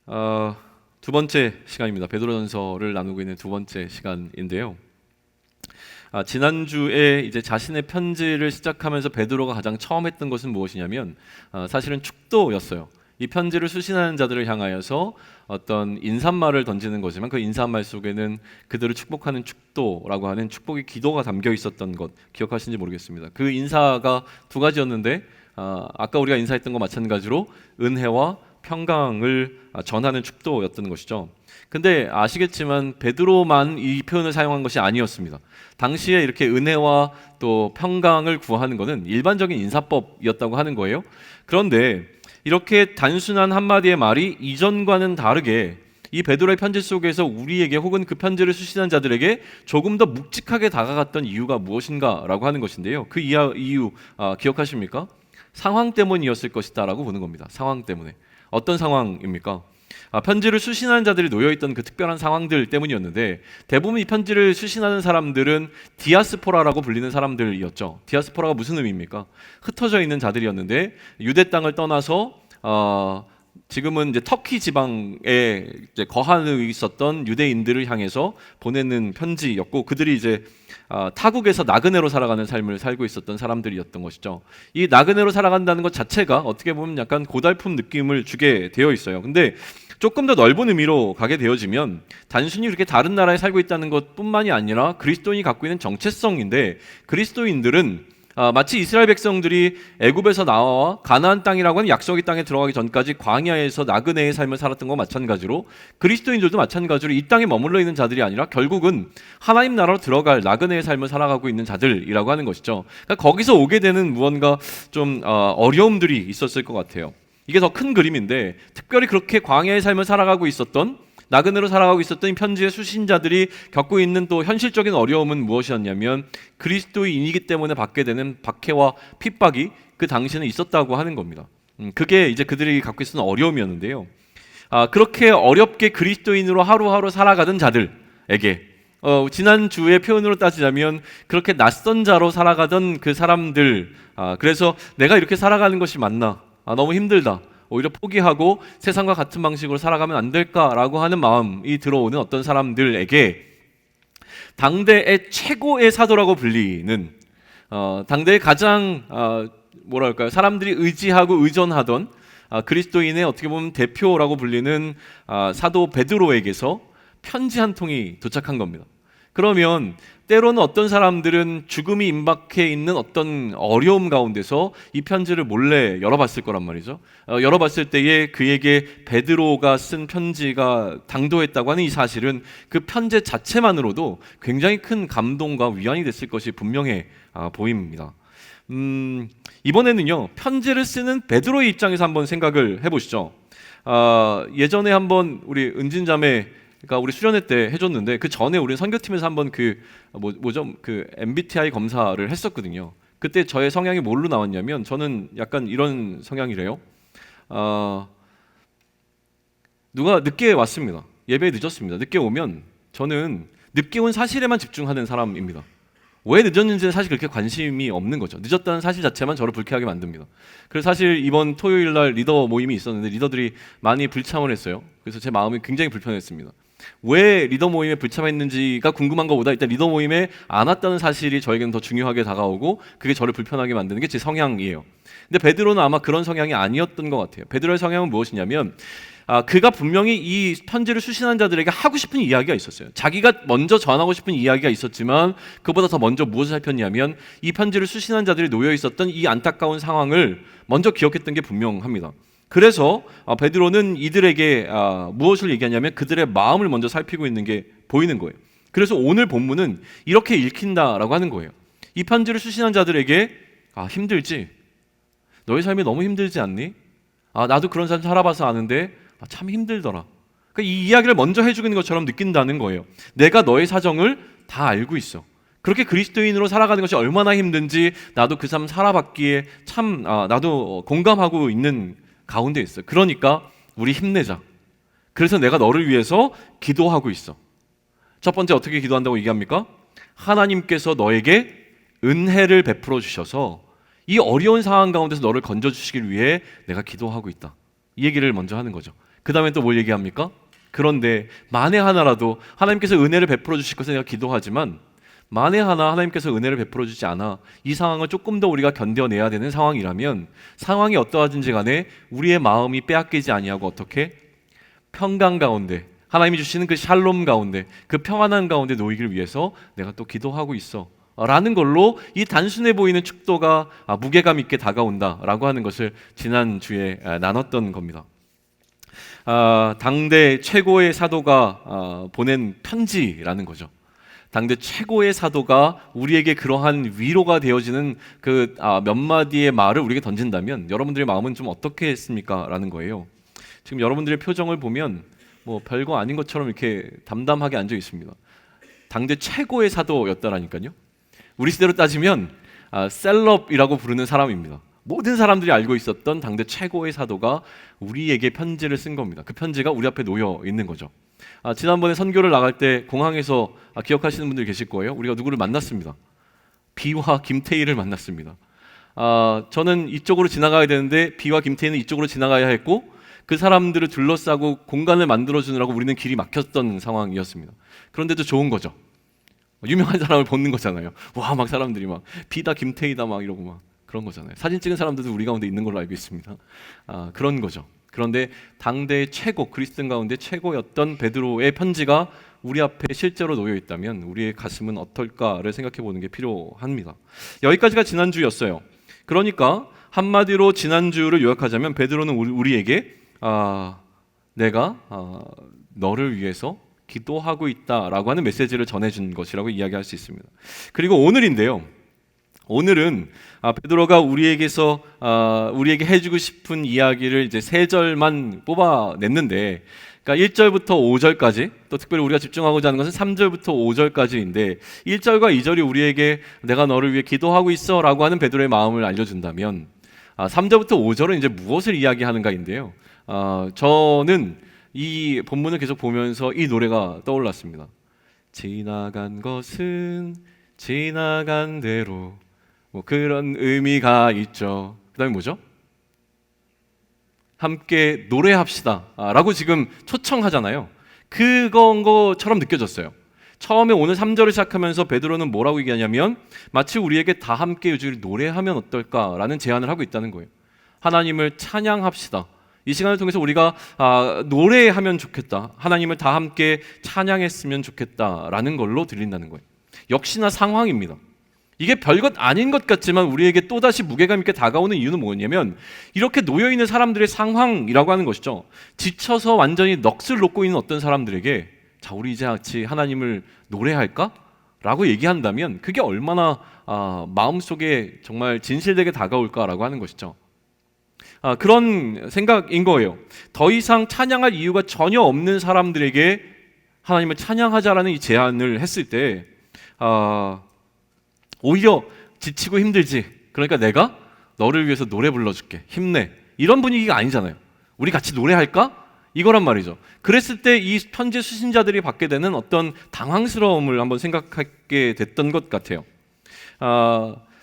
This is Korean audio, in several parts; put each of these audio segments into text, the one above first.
두 번째 시간입니다. 베드로전서를 나누고 있는 두 번째 시간인데요. 지난주에 이제 자신의 편지를 시작하면서 베드로가 가장 처음 했던 것은 무엇이냐면 사실은 축도였어요. 이 편지를 수신하는 자들을 향하여서 어떤 인사말을 던지는 거지만 그 인사말 속에는 그들을 축복하는 축도라고 하는 축복의 기도가 담겨 있었던 것 기억하시는지 모르겠습니다. 그 인사가 두 가지였는데 아까 우리가 인사했던 것 마찬가지로 은혜와 평강을 전하는 축도였던 것이죠. 근데 아시겠지만 베드로만 이 표현을 사용한 것이 아니었습니다. 당시에 이렇게 은혜와 또 평강을 구하는 것은 일반적인 인사법이었다고 하는 거예요. 그런데 이렇게 단순한 한마디의 말이 이전과는 다르게 이 베드로의 편지 속에서 우리에게 혹은 그 편지를 수신한 자들에게 조금 더 묵직하게 다가갔던 이유가 무엇인가라고 하는 것인데요. 그 이유 기억하십니까? 상황 때문이었을 것이다 라고 보는 겁니다. 상황 때문에. 어떤 상황입니까? 편지를 수신하는 자들이 놓여있던 그 특별한 상황들 때문이었는데 대부분 이 편지를 수신하는 사람들은 디아스포라라고 불리는 사람들이었죠. 디아스포라가 무슨 의미입니까? 흩어져 있는 자들이었는데 유대 땅을 떠나서 지금은 이제 터키 지방에 이제 거하고 있었던 유대인들을 향해서 보내는 편지였고 그들이 이제 타국에서 나그네로 살아가는 삶을 살고 있었던 사람들이었던 것이죠. 이 나그네로 살아간다는 것 자체가 어떻게 보면 약간 고달픈 느낌을 주게 되어 있어요. 근데 조금 더 넓은 의미로 가게 되어지면 단순히 이렇게 다른 나라에 살고 있다는 것뿐만이 아니라 그리스도인이 갖고 있는 정체성인데 그리스도인들은 마치 이스라엘 백성들이 애굽에서 나와 가나안 땅이라고 하는 약속의 땅에 들어가기 전까지 광야에서 나그네의 삶을 살았던 것과 마찬가지로 그리스도인들도 마찬가지로 이 땅에 머물러 있는 자들이 아니라 결국은 하나님 나라로 들어갈 나그네의 삶을 살아가고 있는 자들이라고 하는 것이죠. 그러니까 거기서 오게 되는 무언가 좀 어려움들이 있었을 것 같아요. 이게 더 큰 그림인데 특별히 그렇게 광야의 삶을 살아가고 있었던 나그네로 살아가고 있었던 이 편지의 수신자들이 겪고 있는 또 현실적인 어려움은 무엇이었냐면 그리스도인이기 때문에 받게 되는 박해와 핍박이 그 당시에는 있었다고 하는 겁니다. 그게 이제 그들이 갖고 있었던 어려움이었는데요. 그렇게 어렵게 그리스도인으로 하루하루 살아가던 자들에게 지난 주의 표현으로 따지자면 그렇게 낯선 자로 살아가던 그 사람들, 그래서 내가 이렇게 살아가는 것이 맞나? 너무 힘들다. 오히려 포기하고 세상과 같은 방식으로 살아가면 안 될까라고 하는 마음이 들어오는 어떤 사람들에게 당대의 최고의 사도라고 불리는 당대의 가장 뭐랄까요, 사람들이 의지하고 의존하던 그리스도인의 어떻게 보면 대표라고 불리는 사도 베드로에게서 편지 한 통이 도착한 겁니다. 그러면 때로는 어떤 사람들은 죽음이 임박해 있는 어떤 어려움 가운데서 이 편지를 몰래 열어봤을 거란 말이죠. 열어봤을 때에 그에게 베드로가 쓴 편지가 당도했다고 하는 이 사실은 그 편지 자체만으로도 굉장히 큰 감동과 위안이 됐을 것이 분명해 보입니다. 이번에는요, 편지를 쓰는 베드로의 입장에서 한번 생각을 해보시죠. 예전에 한번 우리 은진자매 그러니까 우리 수련회 때 해줬는데 그 전에 우리 선교팀에서 한번 그 MBTI 검사를 했었거든요. 그때 저의 성향이 뭘로 나왔냐면 저는 약간 이런 성향이래요. 누가 늦게 왔습니다. 예배에 늦었습니다. 늦게 오면 저는 늦게 온 사실에만 집중하는 사람입니다. 왜 늦었는지는 사실 그렇게 관심이 없는 거죠. 늦었다는 사실 자체만 저를 불쾌하게 만듭니다. 그래서 사실 이번 토요일 날 리더 모임이 있었는데 리더들이 많이 불참을 했어요. 그래서 제 마음이 굉장히 불편했습니다. 왜 리더 모임에 불참했는지가 궁금한 것보다 일단 리더 모임에 안 왔다는 사실이 저에게는 더 중요하게 다가오고 그게 저를 불편하게 만드는 게 제 성향이에요. 근데 베드로는 아마 그런 성향이 아니었던 것 같아요. 베드로의 성향은 무엇이냐면 그가 분명히 이 편지를 수신한 자들에게 하고 싶은 이야기가 있었어요. 자기가 먼저 전하고 싶은 이야기가 있었지만 그보다 더 먼저 무엇을 살폈냐면 이 편지를 수신한 자들이 놓여 있었던 이 안타까운 상황을 먼저 기억했던 게 분명합니다. 그래서 베드로는 이들에게 무엇을 얘기하냐면 그들의 마음을 먼저 살피고 있는 게 보이는 거예요. 그래서 오늘 본문은 이렇게 읽힌다라고 하는 거예요. 이 편지를 수신한 자들에게 힘들지? 너의 삶이 너무 힘들지 않니? 나도 그런 삶 살아봐서 아는데 참 힘들더라. 그러니까 이 이야기를 먼저 해주는 것처럼 느낀다는 거예요. 내가 너의 사정을 다 알고 있어. 그렇게 그리스도인으로 살아가는 것이 얼마나 힘든지 나도 그 삶 살아봤기에 참 나도 공감하고 있는 가운데 있어요. 그러니까 우리 힘내자. 그래서 내가 너를 위해서 기도하고 있어. 첫 번째 어떻게 기도한다고 얘기합니까? 하나님께서 너에게 은혜를 베풀어 주셔서 이 어려운 상황 가운데서 너를 건져주시길 위해 내가 기도하고 있다. 이 얘기를 먼저 하는 거죠. 그 다음에 또 뭘 얘기합니까? 그런데 만에 하나라도 하나님께서 은혜를 베풀어 주실 것을 내가 기도하지만 만에 하나 하나님께서 은혜를 베풀어 주지 않아 이 상황을 조금 더 우리가 견뎌내야 되는 상황이라면 상황이 어떠하든지 간에 우리의 마음이 빼앗기지 아니하고 어떻게? 평강 가운데 하나님이 주시는 그 샬롬 가운데 그 평안한 가운데 놓이기를 위해서 내가 또 기도하고 있어 라는 걸로 이 단순해 보이는 축도가 무게감 있게 다가온다라고 하는 것을 지난주에 나눴던 겁니다. 당대 최고의 사도가 보낸 편지라는 거죠. 당대 최고의 사도가 우리에게 그러한 위로가 되어지는 그 몇 마디의 말을 우리에게 던진다면 여러분들의 마음은 좀 어떻게 했습니까? 라는 거예요. 지금 여러분들의 표정을 보면 뭐 별거 아닌 것처럼 이렇게 담담하게 앉아 있습니다. 당대 최고의 사도였다라니까요. 우리 시대로 따지면 셀럽이라고 부르는 사람입니다. 모든 사람들이 알고 있었던 당대 최고의 사도가 우리에게 편지를 쓴 겁니다. 그 편지가 우리 앞에 놓여 있는 거죠. 지난번에 선교를 나갈 때 공항에서 기억하시는 분들 계실 거예요. 우리가 누구를 만났습니다. 비와 김태희를 만났습니다. 저는 이쪽으로 지나가야 되는데 비와 김태희는 이쪽으로 지나가야 했고 그 사람들을 둘러싸고 공간을 만들어주느라고 우리는 길이 막혔던 상황이었습니다. 그런데도 좋은 거죠. 유명한 사람을 보는 거잖아요. 와, 막 사람들이 막 비다 김태희다 막 이러고 막 그런 거잖아요. 사진 찍은 사람들도 우리 가운데 있는 걸로 알고 있습니다. 그런 거죠. 그런데 당대의 최고, 그리스도인 가운데 최고였던 베드로의 편지가 우리 앞에 실제로 놓여 있다면 우리의 가슴은 어떨까를 생각해 보는 게 필요합니다. 여기까지가 지난주였어요. 그러니까 한마디로 지난주를 요약하자면 베드로는 우리에게 내가 너를 위해서 기도하고 있다라고 하는 메시지를 전해준 것이라고 이야기할 수 있습니다. 그리고 오늘인데요. 오늘은 베드로가 우리에게 해주고 싶은 이야기를 이제 세 절만 뽑아냈는데, 그러니까 1절부터 5절까지, 또 특별히 우리가 집중하고자 하는 것은 3절부터 5절까지인데 1절과 2절이 우리에게 내가 너를 위해 기도하고 있어라고 하는 베드로의 마음을 알려준다면 3절부터 5절은 이제 무엇을 이야기하는가인데요. 저는 이 본문을 계속 보면서 이 노래가 떠올랐습니다. 지나간 것은 지나간 대로, 뭐 그런 의미가 있죠. 그 다음에 뭐죠? 함께 노래합시다 라고 지금 초청하잖아요. 그건 것처럼 느껴졌어요. 처음에 오늘 3절을 시작하면서 베드로는 뭐라고 얘기하냐면 마치 우리에게 다 함께 요즘 노래하면 어떨까라는 제안을 하고 있다는 거예요. 하나님을 찬양합시다. 이 시간을 통해서 우리가 노래하면 좋겠다. 하나님을 다 함께 찬양했으면 좋겠다라는 걸로 들린다는 거예요. 역시나 상황입니다. 이게 별것 아닌 것 같지만 우리에게 또다시 무게감 있게 다가오는 이유는 뭐냐면 이렇게 놓여있는 사람들의 상황이라고 하는 것이죠. 지쳐서 완전히 넋을 놓고 있는 어떤 사람들에게 자, 우리 이제 같이 하나님을 노래할까? 라고 얘기한다면 그게 얼마나 마음속에 정말 진실되게 다가올까라고 하는 것이죠. 그런 생각인 거예요. 더 이상 찬양할 이유가 전혀 없는 사람들에게 하나님을 찬양하자라는 이 제안을 했을 때 오히려 지치고 힘들지, 그러니까 내가 너를 위해서 노래 불러줄게, 힘내, 이런 분위기가 아니잖아요. 우리 같이 노래할까? 이거란 말이죠. 그랬을 때 이 편지 수신자들이 받게 되는 어떤 당황스러움을 한번 생각하게 됐던 것 같아요.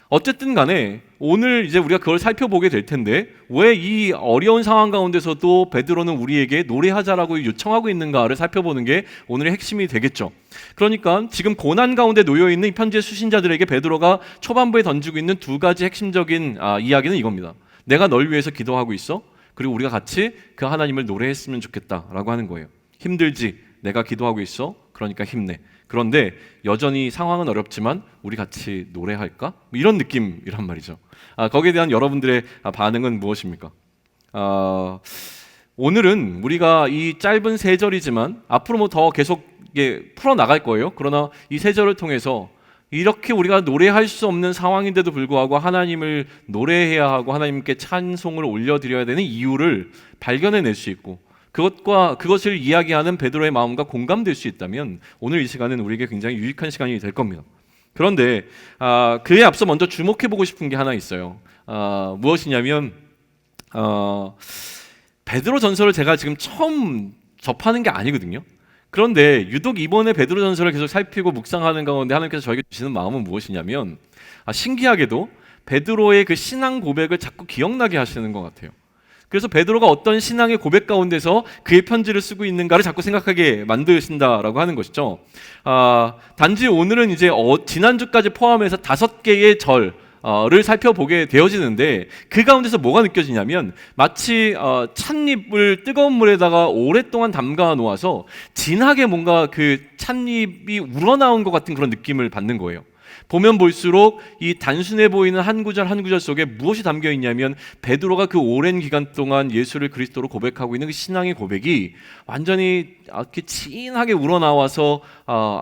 어쨌든 간에 오늘 이제 우리가 그걸 살펴보게 될 텐데 왜 이 어려운 상황 가운데서도 베드로는 우리에게 노래하자라고 요청하고 있는가를 살펴보는 게 오늘의 핵심이 되겠죠. 그러니까 지금 고난 가운데 놓여있는 이 편지의 수신자들에게 베드로가 초반부에 던지고 있는 두 가지 핵심적인 이야기는 이겁니다. 내가 널 위해서 기도하고 있어. 그리고 우리가 같이 그 하나님을 노래했으면 좋겠다라고 하는 거예요. 힘들지? 내가 기도하고 있어. 그러니까 힘내. 그런데 여전히 상황은 어렵지만 우리 같이 노래할까? 이런 느낌이란 말이죠. 거기에 대한 여러분들의 반응은 무엇입니까? 오늘은 우리가 이 짧은 세 절이지만 앞으로 뭐 더 계속 풀어나갈 거예요. 그러나 이 세 절을 통해서 이렇게 우리가 노래할 수 없는 상황인데도 불구하고 하나님을 노래해야 하고 하나님께 찬송을 올려드려야 되는 이유를 발견해낼 수 있고 그것을 이야기하는 베드로의 마음과 공감될 수 있다면 오늘 이 시간은 우리에게 굉장히 유익한 시간이 될 겁니다. 그런데 그에 앞서 먼저 주목해보고 싶은 게 하나 있어요. 무엇이냐면 베드로 전서를 제가 지금 처음 접하는 게 아니거든요. 그런데 유독 이번에 베드로 전서를 계속 살피고 묵상하는 가운데 하나님께서 저에게 주시는 마음은 무엇이냐면 신기하게도 베드로의 그 신앙 고백을 자꾸 기억나게 하시는 것 같아요. 그래서 베드로가 어떤 신앙의 고백 가운데서 그의 편지를 쓰고 있는가를 자꾸 생각하게 만드신다라고 하는 것이죠. 단지 오늘은 이제 지난주까지 포함해서 5개의 절을 살펴보게 되어지는데 그 가운데서 뭐가 느껴지냐면 마치 찻잎을 뜨거운 물에다가 오랫동안 담가 놓아서 진하게 뭔가 그 찻잎이 우러나온 것 같은 그런 느낌을 받는 거예요. 보면 볼수록 이 단순해 보이는 한 구절 한 구절 속에 무엇이 담겨 있냐면 베드로가 그 오랜 기간 동안 예수를 그리스도로 고백하고 있는 그 신앙의 고백이 완전히 이렇게 진하게 우러나와서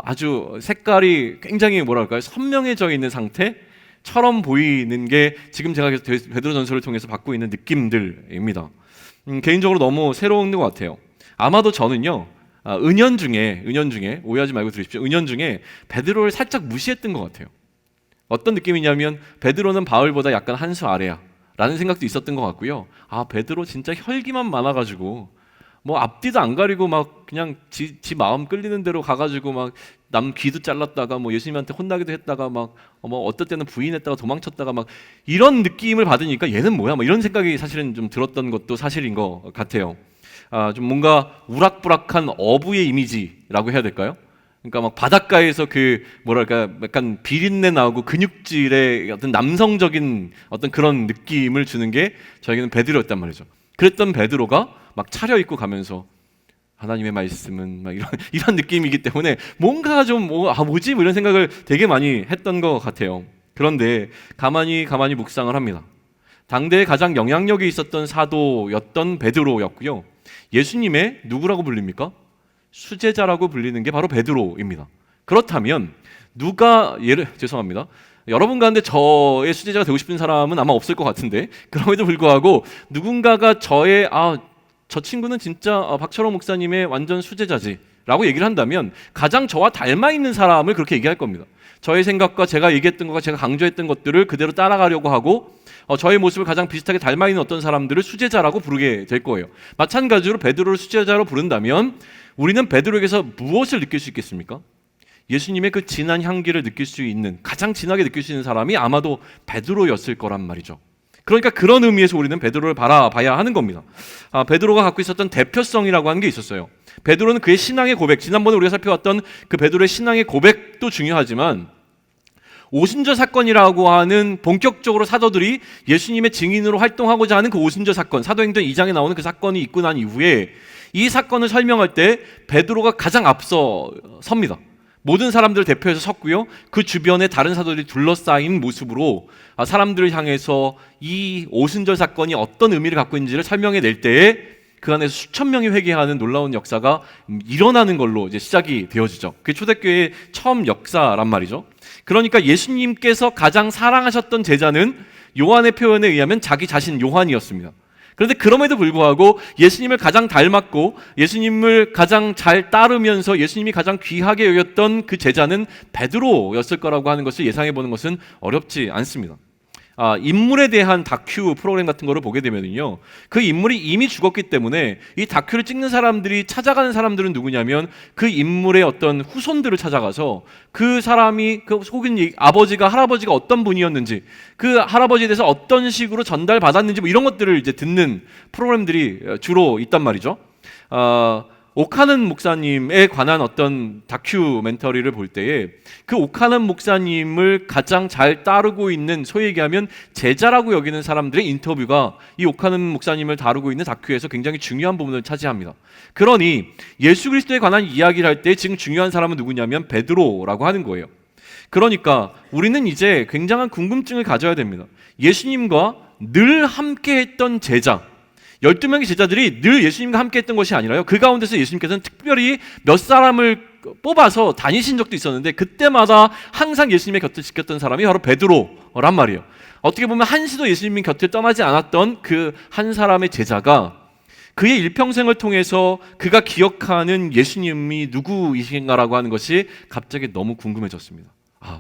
아주 색깔이 굉장히 뭐랄까요, 선명해져 있는 상태처럼 보이는 게 지금 제가 베드로전서를 통해서 받고 있는 느낌들입니다. 개인적으로 너무 새로운 것 같아요. 아마도 저는요, 은연중에 오해하지 말고 들으십시오. 은연중에 베드로를 살짝 무시했던 것 같아요. 어떤 느낌이냐면 베드로는 바울보다 약간 한 수 아래야 라는 생각도 있었던 것 같고요. 베드로 진짜 혈기만 많아가지고 뭐 앞뒤도 안 가리고 막 그냥 지 마음 끌리는 대로 가가지고 막 남 귀도 잘랐다가 뭐 예수님한테 혼나기도 했다가 막 뭐 어떨 때는 부인했다가 도망쳤다가 막 이런 느낌을 받으니까 얘는 뭐야? 막 이런 생각이 사실은 좀 들었던 것도 사실인 것 같아요. 좀 뭔가 우락부락한 어부의 이미지라고 해야 될까요? 그러니까 막 바닷가에서 그 뭐랄까 약간 비린내 나고 근육질의 어떤 남성적인 어떤 그런 느낌을 주는 게 저에게는 베드로였단 말이죠. 그랬던 베드로가 막 차려입고 가면서 하나님의 말씀은 막 이런 느낌이기 때문에 뭔가 좀 뭐지? 뭐 이런 생각을 되게 많이 했던 것 같아요. 그런데 가만히 묵상을 합니다. 당대에 가장 영향력이 있었던 사도였던 베드로였고요. 예수님의 누구라고 불립니까? 수제자라고 불리는 게 바로 베드로입니다. 그렇다면 죄송합니다. 여러분 가운데 저의 수제자가 되고 싶은 사람은 아마 없을 것 같은데 그럼에도 불구하고 누군가가 저 친구는 진짜 박철호 목사님의 완전 수제자지 라고 얘기를 한다면 가장 저와 닮아 있는 사람을 그렇게 얘기할 겁니다. 저의 생각과 제가 얘기했던 것과 제가 강조했던 것들을 그대로 따라가려고 하고 저의 모습을 가장 비슷하게 닮아 있는 어떤 사람들을 수제자라고 부르게 될 거예요. 마찬가지로 베드로를 수제자로 부른다면 우리는 베드로에게서 무엇을 느낄 수 있겠습니까? 예수님의 그 진한 향기를 느낄 수 있는, 가장 진하게 느낄 수 있는 사람이 아마도 베드로였을 거란 말이죠. 그러니까 그런 의미에서 우리는 베드로를 바라봐야 하는 겁니다. 베드로가 갖고 있었던 대표성이라고 하는 게 있었어요. 베드로는 그의 신앙의 고백, 지난번에 우리가 살펴봤던 그 베드로의 신앙의 고백도 중요하지만 오순절 사건이라고 하는 본격적으로 사도들이 예수님의 증인으로 활동하고자 하는 그 오순절 사건, 사도행전 2장에 나오는 그 사건이 있고 난 이후에 이 사건을 설명할 때 베드로가 가장 앞서 섭니다. 모든 사람들을 대표해서 섰고요. 그 주변에 다른 사도들이 둘러싸인 모습으로 사람들을 향해서 이 오순절 사건이 어떤 의미를 갖고 있는지를 설명해 낼 때에 그 안에서 수천 명이 회개하는 놀라운 역사가 일어나는 걸로 이제 시작이 되어지죠. 그게 초대교회의 처음 역사란 말이죠. 그러니까 예수님께서 가장 사랑하셨던 제자는 요한의 표현에 의하면 자기 자신 요한이었습니다. 그런데 그럼에도 불구하고 예수님을 가장 닮았고 예수님을 가장 잘 따르면서 예수님이 가장 귀하게 여겼던 그 제자는 베드로였을 거라고 하는 것을 예상해 보는 것은 어렵지 않습니다. 인물에 대한 다큐 프로그램 같은 거를 보게 되면요, 그 인물이 이미 죽었기 때문에 이 다큐를 찍는 사람들이 찾아가는 사람들은 누구냐면 그 인물의 어떤 후손들을 찾아가서 그 사람이 혹은 아버지가 할아버지가 어떤 분이었는지, 그 할아버지에 대해서 어떤 식으로 전달받았는지 뭐 이런 것들을 이제 듣는 프로그램들이 주로 있단 말이죠. 오카는 목사님에 관한 어떤 다큐멘터리를 볼 때에 그 오카는 목사님을 가장 잘 따르고 있는, 소위 얘기하면 제자라고 여기는 사람들의 인터뷰가 이 오카는 목사님을 다루고 있는 다큐에서 굉장히 중요한 부분을 차지합니다. 그러니 예수 그리스도에 관한 이야기를 할 때 지금 중요한 사람은 누구냐면 베드로라고 하는 거예요. 그러니까 우리는 이제 굉장한 궁금증을 가져야 됩니다. 예수님과 늘 함께했던 제자, 12명의 제자들이 늘 예수님과 함께 했던 것이 아니라요, 그 가운데서 예수님께서는 특별히 몇 사람을 뽑아서 다니신 적도 있었는데 그때마다 항상 예수님의 곁을 지켰던 사람이 바로 베드로란 말이에요. 어떻게 보면 한시도 예수님 곁을 떠나지 않았던 그 한 사람의 제자가 그의 일평생을 통해서 그가 기억하는 예수님이 누구이신가라고 하는 것이 갑자기 너무 궁금해졌습니다.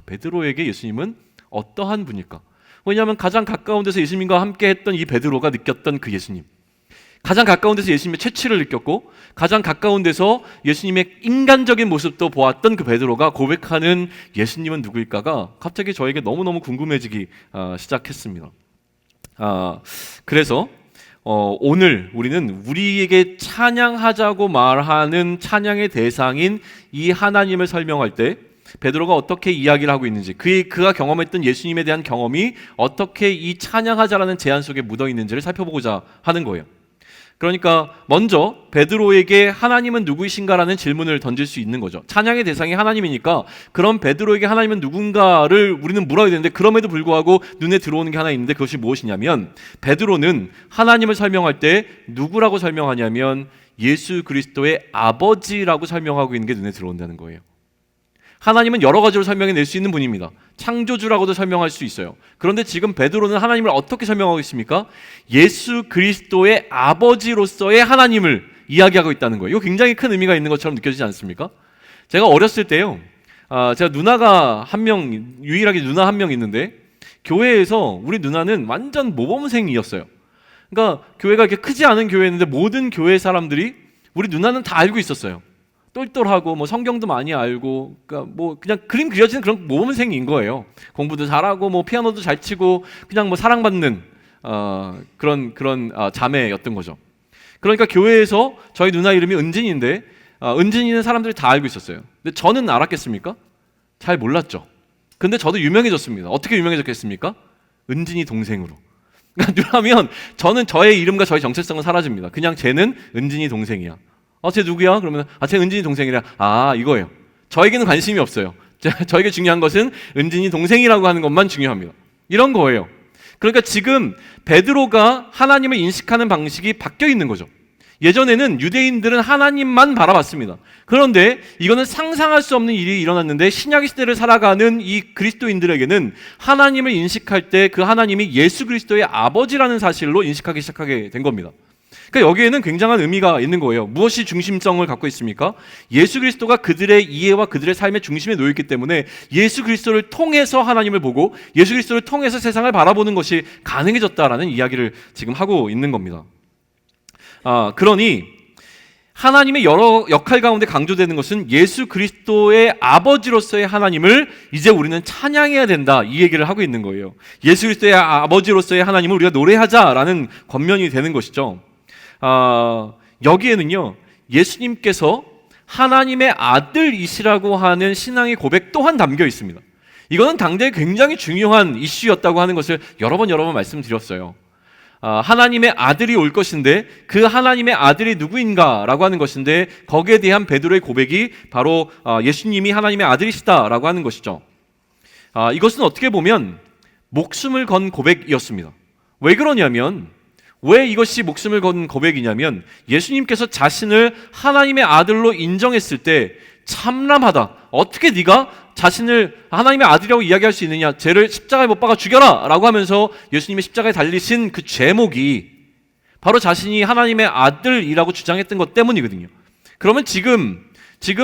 베드로에게 예수님은 어떠한 분일까? 왜냐하면 가장 가까운 데서 예수님과 함께 했던 이 베드로가 느꼈던 그 예수님, 가장 가까운 데서 예수님의 채취를 느꼈고 가장 가까운 데서 예수님의 인간적인 모습도 보았던 그 베드로가 고백하는 예수님은 누구일까가 갑자기 저에게 너무너무 궁금해지기 시작했습니다. 그래서 오늘 우리는 우리에게 찬양하자고 말하는 찬양의 대상인 이 하나님을 설명할 때 베드로가 어떻게 이야기를 하고 있는지, 그가 경험했던 예수님에 대한 경험이 어떻게 이 찬양하자라는 제안 속에 묻어 있는지를 살펴보고자 하는 거예요. 그러니까 먼저 베드로에게 하나님은 누구이신가라는 질문을 던질 수 있는 거죠. 찬양의 대상이 하나님이니까 그럼 베드로에게 하나님은 누군가를 우리는 물어야 되는데, 그럼에도 불구하고 눈에 들어오는 게 하나 있는데 그것이 무엇이냐면, 베드로는 하나님을 설명할 때 누구라고 설명하냐면 예수 그리스도의 아버지라고 설명하고 있는 게 눈에 들어온다는 거예요. 하나님은 여러 가지로 설명해낼 수 있는 분입니다. 창조주라고도 설명할 수 있어요. 그런데 지금 베드로는 하나님을 어떻게 설명하고 있습니까? 예수 그리스도의 아버지로서의 하나님을 이야기하고 있다는 거예요. 이거 굉장히 큰 의미가 있는 것처럼 느껴지지 않습니까? 제가 어렸을 때요, 제가 누나가 유일하게 누나 한 명 있는데, 교회에서 우리 누나는 완전 모범생이었어요. 그러니까 교회가 이렇게 크지 않은 교회였는데 모든 교회 사람들이 우리 누나는 다 알고 있었어요. 똘똘하고 뭐 성경도 많이 알고, 그러니까 뭐 그냥 그림 그려지는 그런 모범생인 거예요. 공부도 잘하고 뭐 피아노도 잘 치고 그냥 뭐 사랑받는 그런 자매였던 거죠. 그러니까 교회에서 저희 누나 이름이 은진인데, 은진이는 사람들이 다 알고 있었어요. 근데 저는 알았겠습니까? 잘 몰랐죠. 근데 저도 유명해졌습니다. 어떻게 유명해졌겠습니까? 은진이 동생으로. 그러니까 누나면 저는 저의 이름과 저의 정체성은 사라집니다. 그냥 쟤는 은진이 동생이야. 쟤 누구야? 그러면 쟤 은진이 동생이라. 이거예요. 저에게는 관심이 없어요. 저에게 중요한 것은 은진이 동생이라고 하는 것만 중요합니다. 이런 거예요. 그러니까 지금 베드로가 하나님을 인식하는 방식이 바뀌어 있는 거죠. 예전에는 유대인들은 하나님만 바라봤습니다. 그런데 이거는 상상할 수 없는 일이 일어났는데, 신약 시대를 살아가는 이 그리스도인들에게는 하나님을 인식할 때 그 하나님이 예수 그리스도의 아버지라는 사실로 인식하기 시작하게 된 겁니다. 그러니까 여기에는 굉장한 의미가 있는 거예요. 무엇이 중심성을 갖고 있습니까? 예수 그리스도가 그들의 이해와 그들의 삶의 중심에 놓여있기 때문에 예수 그리스도를 통해서 하나님을 보고 예수 그리스도를 통해서 세상을 바라보는 것이 가능해졌다라는 이야기를 지금 하고 있는 겁니다. 그러니 하나님의 여러 역할 가운데 강조되는 것은 예수 그리스도의 아버지로서의 하나님을 이제 우리는 찬양해야 된다, 이 얘기를 하고 있는 거예요. 예수 그리스도의 아버지로서의 하나님을 우리가 노래하자라는 권면이 되는 것이죠. 여기에는요, 예수님께서 하나님의 아들이시라고 하는 신앙의 고백 또한 담겨 있습니다. 이거는 당대에 굉장히 중요한 이슈였다고 하는 것을 여러 번 말씀드렸어요. 하나님의 아들이 올 것인데 그 하나님의 아들이 누구인가라고 하는 것인데, 거기에 대한 베드로의 고백이 바로 예수님이 하나님의 아들이시다라고 하는 것이죠. 이것은 어떻게 보면 목숨을 건 고백이었습니다. 왜 그러냐면, 왜 이것이 목숨을 건 고백이냐면, 예수님께서 자신을 하나님의 아들로 인정했을 때 참람하다, 어떻게 네가 자신을 하나님의 아들이라고 이야기할 수 있느냐, 쟤를 십자가에 못 박아 죽여라 라고 하면서 예수님이 십자가에 달리신 그 제목이 바로 자신이 하나님의 아들이라고 주장했던 것 때문이거든요. 그러면 지금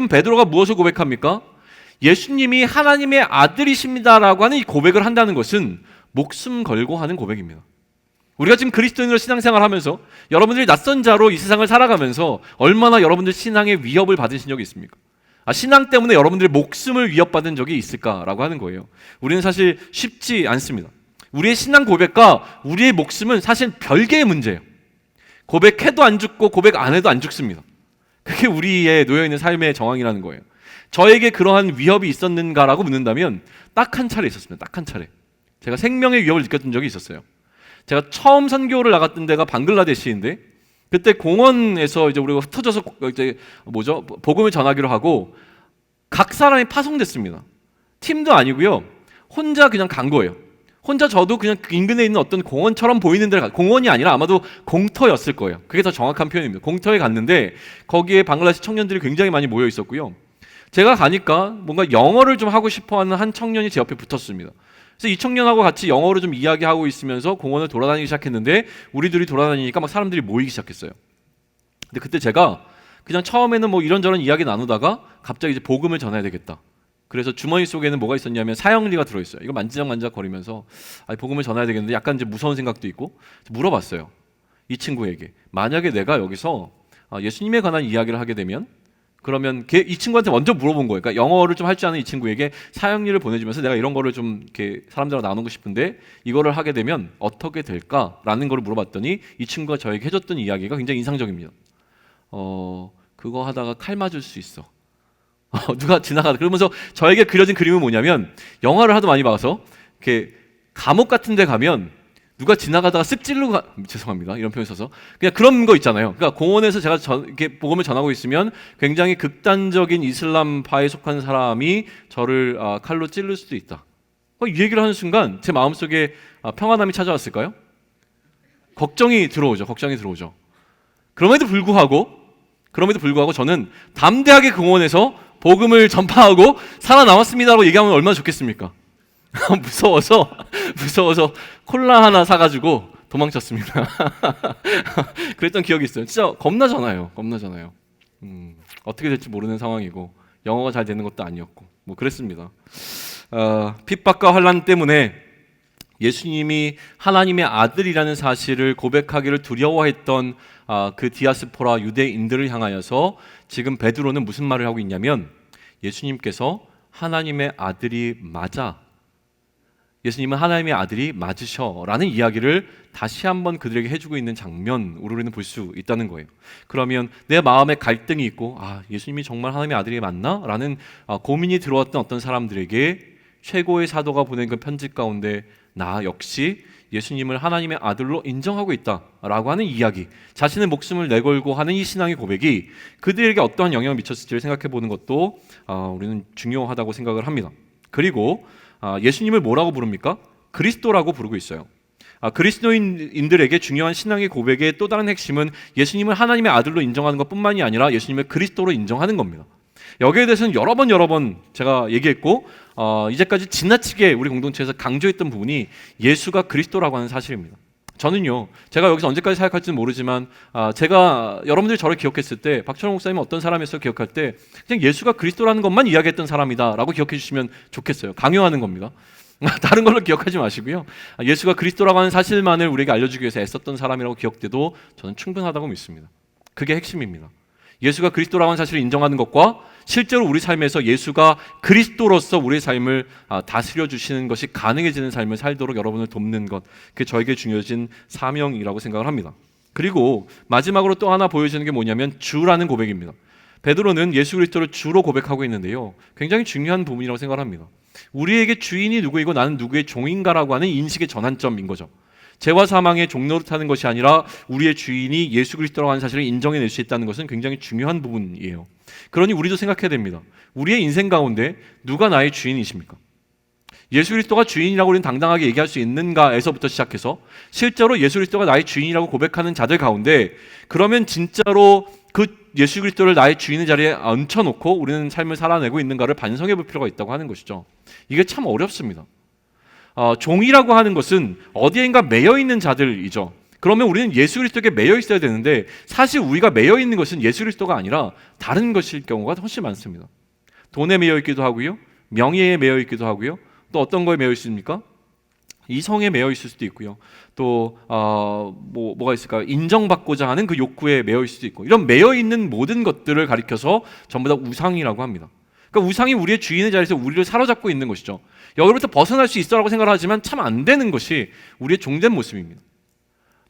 베드로가 무엇을 고백합니까? 예수님이 하나님의 아들이십니다라고 하는 이 고백을 한다는 것은 목숨 걸고 하는 고백입니다. 우리가 지금 그리스도인으로 신앙생활을 하면서, 여러분들이 낯선 자로 이 세상을 살아가면서 얼마나 여러분들 신앙의 위협을 받으신 적이 있습니까? 신앙 때문에 여러분들의 목숨을 위협받은 적이 있을까라고 하는 거예요. 우리는 사실 쉽지 않습니다. 우리의 신앙 고백과 우리의 목숨은 사실 별개의 문제예요. 고백해도 안 죽고 고백 안 해도 안 죽습니다. 그게 우리의 놓여있는 삶의 정황이라는 거예요. 저에게 그러한 위협이 있었는가라고 묻는다면 딱 한 차례 있었습니다. 딱 한 차례. 제가 생명의 위협을 느꼈던 적이 있었어요. 제가 처음 선교를 나갔던 데가 방글라데시인데, 그때 공원에서 이제 우리가 흩어져서 복음을 전하기로 하고 각 사람이 파송됐습니다. 팀도 아니고요, 혼자 그냥 간 거예요. 혼자 저도 그냥 그 인근에 있는 어떤 공원처럼 보이는 데를 공원이 아니라 아마도 공터였을 거예요. 그게 더 정확한 표현입니다. 공터에 갔는데 거기에 방글라데시 청년들이 굉장히 많이 모여 있었고요. 제가 가니까 뭔가 영어를 좀 하고 싶어하는 한 청년이 제 옆에 붙었습니다. 그래서 이 청년하고 같이 영어로 좀 이야기하고 있으면서 공원을 돌아다니기 시작했는데, 우리 둘이 돌아다니니까 막 사람들이 모이기 시작했어요. 근데 그때 제가 그냥 처음에는 뭐 이런저런 이야기 나누다가 갑자기 이제 복음을 전해야 되겠다. 그래서 주머니 속에는 뭐가 있었냐면 사형리가 들어있어요. 이거 만지작 거리면서 복음을 전해야 되겠는데 약간 이제 무서운 생각도 있고 물어봤어요. 이 친구에게, 만약에 내가 여기서 예수님에 관한 이야기를 하게 되면 그러면 이 친구한테 먼저 물어본 거예요. 그러니까 영어를 좀 할 줄 아는 이 친구에게 사형리를 보내주면서 내가 이런 거를 좀 이렇게 사람들하고 나누고 싶은데 이거를 하게 되면 어떻게 될까라는 거를 물어봤더니 이 친구가 저에게 해줬던 이야기가 굉장히 인상적입니다. 그거 하다가 칼 맞을 수 있어. 누가 지나가다 그러면서 저에게 그려진 그림은 뭐냐면, 영화를 하도 많이 봐서 이렇게 감옥 같은 데 가면 누가 지나가다가 쓱 찔르고 죄송합니다 이런 표현 써서 그냥 그런 거 있잖아요. 그러니까 공원에서 제가 이렇게 복음을 전하고 있으면 굉장히 극단적인 이슬람파에 속한 사람이 저를 칼로 찔릴 수도 있다. 이 얘기를 하는 순간 제 마음속에 평안함이 찾아왔을까요? 걱정이 들어오죠. 그럼에도 불구하고 저는 담대하게 공원에서 복음을 전파하고 살아남았습니다라고 얘기하면 얼마나 좋겠습니까? 무서워서 콜라 하나 사가지고 도망쳤습니다. 그랬던 기억이 있어요. 진짜 겁나잖아요. 어떻게 될지 모르는 상황이고 영어가 잘 되는 것도 아니었고 뭐 그랬습니다. 핍박과 환난 때문에 예수님이 하나님의 아들이라는 사실을 고백하기를 두려워했던 그 디아스포라 유대인들을 향하여서 지금 베드로는 무슨 말을 하고 있냐면, 예수님은 하나님의 아들이 맞으셔라는 이야기를 다시 한번 그들에게 해주고 있는 장면으로 우리는 볼 수 있다는 거예요. 그러면 내 마음에 갈등이 있고 예수님이 정말 하나님의 아들이 맞나? 라는 고민이 들어왔던 어떤 사람들에게 최고의 사도가 보낸 그 편지 가운데 나 역시 예수님을 하나님의 아들로 인정하고 있다라고 하는 이야기, 자신의 목숨을 내걸고 하는 이 신앙의 고백이 그들에게 어떠한 영향을 미쳤을지를 생각해 보는 것도 우리는 중요하다고 생각을 합니다. 그리고 예수님을 뭐라고 부릅니까? 그리스도라고 부르고 있어요. 그리스도인들에게 중요한 신앙의 고백의 또 다른 핵심은 예수님을 하나님의 아들로 인정하는 것뿐만이 아니라 예수님을 그리스도로 인정하는 겁니다. 여기에 대해서는 여러 번 제가 얘기했고 이제까지 지나치게 우리 공동체에서 강조했던 부분이 예수가 그리스도라고 하는 사실입니다. 저는요, 제가 여기서 언제까지 사역할지는 모르지만 제가 여러분들이 저를 기억했을 때 박철원 목사님은 어떤 사람이었어요? 기억할 때 그냥 예수가 그리스도라는 것만 이야기했던 사람이다 라고 기억해 주시면 좋겠어요. 강요하는 겁니다. 다른 걸로 기억하지 마시고요, 예수가 그리스도라고 하는 사실만을 우리에게 알려주기 위해서 애썼던 사람이라고 기억돼도 저는 충분하다고 믿습니다. 그게 핵심입니다. 예수가 그리스도라고 하는 사실을 인정하는 것과 실제로 우리 삶에서 예수가 그리스도로서 우리의 삶을 다스려 주시는 것이 가능해지는 삶을 살도록 여러분을 돕는 것, 그게 저에게 중요해진 사명이라고 생각을 합니다. 그리고 마지막으로 또 하나 보여주는 게 뭐냐면 주라는 고백입니다. 베드로는 예수 그리스도를 주로 고백하고 있는데요, 굉장히 중요한 부분이라고 생각을 합니다. 우리에게 주인이 누구이고 나는 누구의 종인가라고 하는 인식의 전환점인 거죠. 죄와 사망의 종노릇하는 것이 아니라 우리의 주인이 예수 그리스도라고 하는 사실을 인정해낼 수 있다는 것은 굉장히 중요한 부분이에요. 그러니 우리도 생각해야 됩니다. 우리의 인생 가운데 누가 나의 주인이십니까? 예수 그리스도가 주인이라고 우리는 당당하게 얘기할 수 있는가에서부터 시작해서 실제로 예수 그리스도가 나의 주인이라고 고백하는 자들 가운데 그러면 진짜로 그 예수 그리스도를 나의 주인의 자리에 얹혀놓고 우리는 삶을 살아내고 있는가를 반성해 볼 필요가 있다고 하는 것이죠. 이게 참 어렵습니다. 종이라고 하는 것은 어디엔가 매여 있는 자들이죠. 그러면 우리는 예수 그리스도에게 매여 있어야 되는데 사실 우리가 매여 있는 것은 예수 그리스도가 아니라 다른 것일 경우가 훨씬 많습니다. 돈에 매여 있기도 하고요, 명예에 매여 있기도 하고요, 또 어떤 거에 매여 있습니까? 이성에 매여 있을 수도 있고요, 또 뭐가 있을까요? 인정받고자 하는 그 욕구에 매여 있을 수도 있고, 이런 매여 있는 모든 것들을 가리켜서 전부 다 우상이라고 합니다. 그러니까 우상이 우리의 주인의 자리에서 우리를 사로잡고 있는 것이죠. 여기로부터 벗어날 수 있어라고 생각을 하지만 참 안 되는 것이 우리의 종된 모습입니다.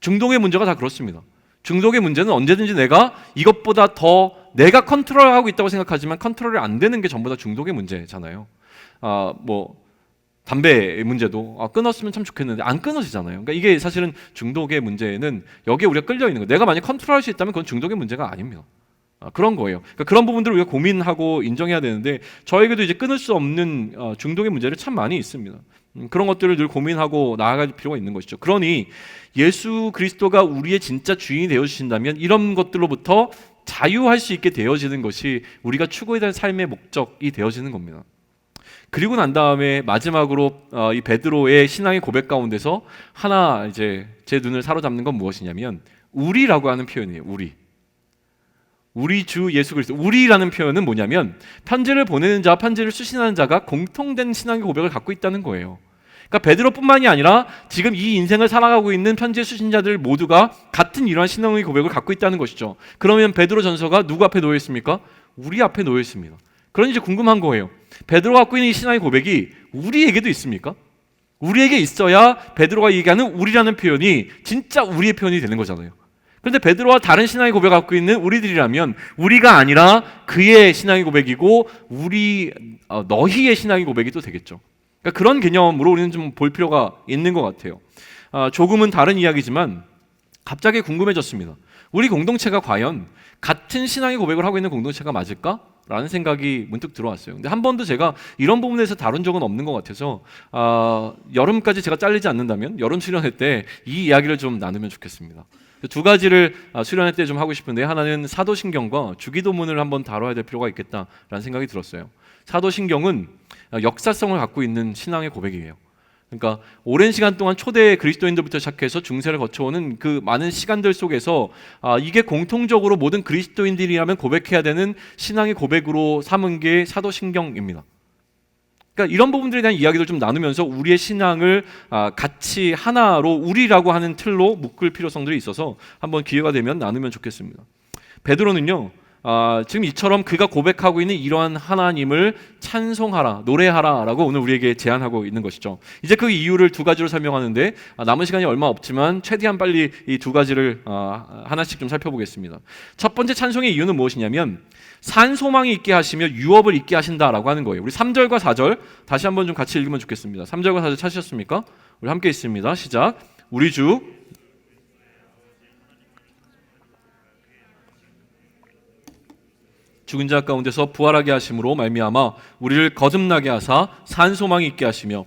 중독의 문제가 다 그렇습니다. 중독의 문제는 언제든지 내가 이것보다 더 내가 컨트롤하고 있다고 생각하지만 컨트롤이 안 되는 게 전부 다 중독의 문제잖아요. 담배의 문제도 끊었으면 참 좋겠는데 안 끊어지잖아요. 그러니까 이게 사실은 중독의 문제는 여기에 우리가 끌려 있는 거예요. 내가 만약 컨트롤할 수 있다면 그건 중독의 문제가 아닙니다. 그런 거예요. 그러니까 그런 부분들을 우리가 고민하고 인정해야 되는데 저에게도 이제 끊을 수 없는 중독의 문제를 참 많이 있습니다. 그런 것들을 늘 고민하고 나아갈 필요가 있는 것이죠. 그러니 예수 그리스도가 우리의 진짜 주인이 되어주신다면 이런 것들로부터 자유할 수 있게 되어지는 것이 우리가 추구해야 될 삶의 목적이 되어지는 겁니다. 그리고 난 다음에 마지막으로 이 베드로의 신앙의 고백 가운데서 하나 이제 제 눈을 사로잡는 건 무엇이냐면 우리라고 하는 표현이에요. 우리 주 예수 그리스도. 우리라는 표현은 뭐냐면 편지를 보내는 자와 편지를 수신하는 자가 공통된 신앙의 고백을 갖고 있다는 거예요. 그러니까 베드로뿐만이 아니라 지금 이 인생을 살아가고 있는 편지의 수신자들 모두가 같은 이러한 신앙의 고백을 갖고 있다는 것이죠. 그러면 베드로 전서가 누구 앞에 놓여 있습니까? 우리 앞에 놓여 있습니다. 그러니 이제 궁금한 거예요. 베드로가 갖고 있는 이 신앙의 고백이 우리에게도 있습니까? 우리에게 있어야 베드로가 얘기하는 우리라는 표현이 진짜 우리의 표현이 되는 거잖아요. 그런데 베드로와 다른 신앙의 고백을 갖고 있는 우리들이라면 우리가 아니라 그의 신앙의 고백이고 너희의 신앙의 고백이 또 되겠죠. 그러니까 그런 개념으로 우리는 좀 볼 필요가 있는 것 같아요. 조금은 다른 이야기지만 갑자기 궁금해졌습니다. 우리 공동체가 과연 같은 신앙의 고백을 하고 있는 공동체가 맞을까? 라는 생각이 문득 들어왔어요. 근데 한 번도 제가 이런 부분에서 다룬 적은 없는 것 같아서 여름까지 제가 잘리지 않는다면 여름 수련회 때 이 이야기를 좀 나누면 좋겠습니다. 두 가지를 수련회 때 좀 하고 싶은데, 하나는 사도신경과 주기도문을 한번 다뤄야 될 필요가 있겠다라는 생각이 들었어요. 사도신경은 역사성을 갖고 있는 신앙의 고백이에요. 그러니까 오랜 시간 동안 초대 그리스도인들부터 시작해서 중세를 거쳐오는 그 많은 시간들 속에서 이게 공통적으로 모든 그리스도인들이라면 고백해야 되는 신앙의 고백으로 삼은 게 사도신경입니다. 그러니까 이런 부분들에 대한 이야기를 좀 나누면서 우리의 신앙을 같이 하나로 우리라고 하는 틀로 묶을 필요성들이 있어서 한번 기회가 되면 나누면 좋겠습니다. 베드로는요, 지금 이처럼 그가 고백하고 있는 이러한 하나님을 찬송하라, 노래하라라고 오늘 우리에게 제안하고 있는 것이죠. 이제 그 이유를 두 가지로 설명하는데 남은 시간이 얼마 없지만 최대한 빨리 이 두 가지를 하나씩 좀 살펴보겠습니다. 첫 번째 찬송의 이유는 무엇이냐면 산소망이 있게 하시며 유업을 있게 하신다라고 하는 거예요. 우리 3절과 4절 다시 한번 좀 같이 읽으면 좋겠습니다. 3절과 4절 찾으셨습니까? 우리 함께 있습니다. 시작. 우리 주 죽은 자 가운데서 부활하게 하심으로 말미암아 우리를 거듭나게 하사 산소망이 있게 하시며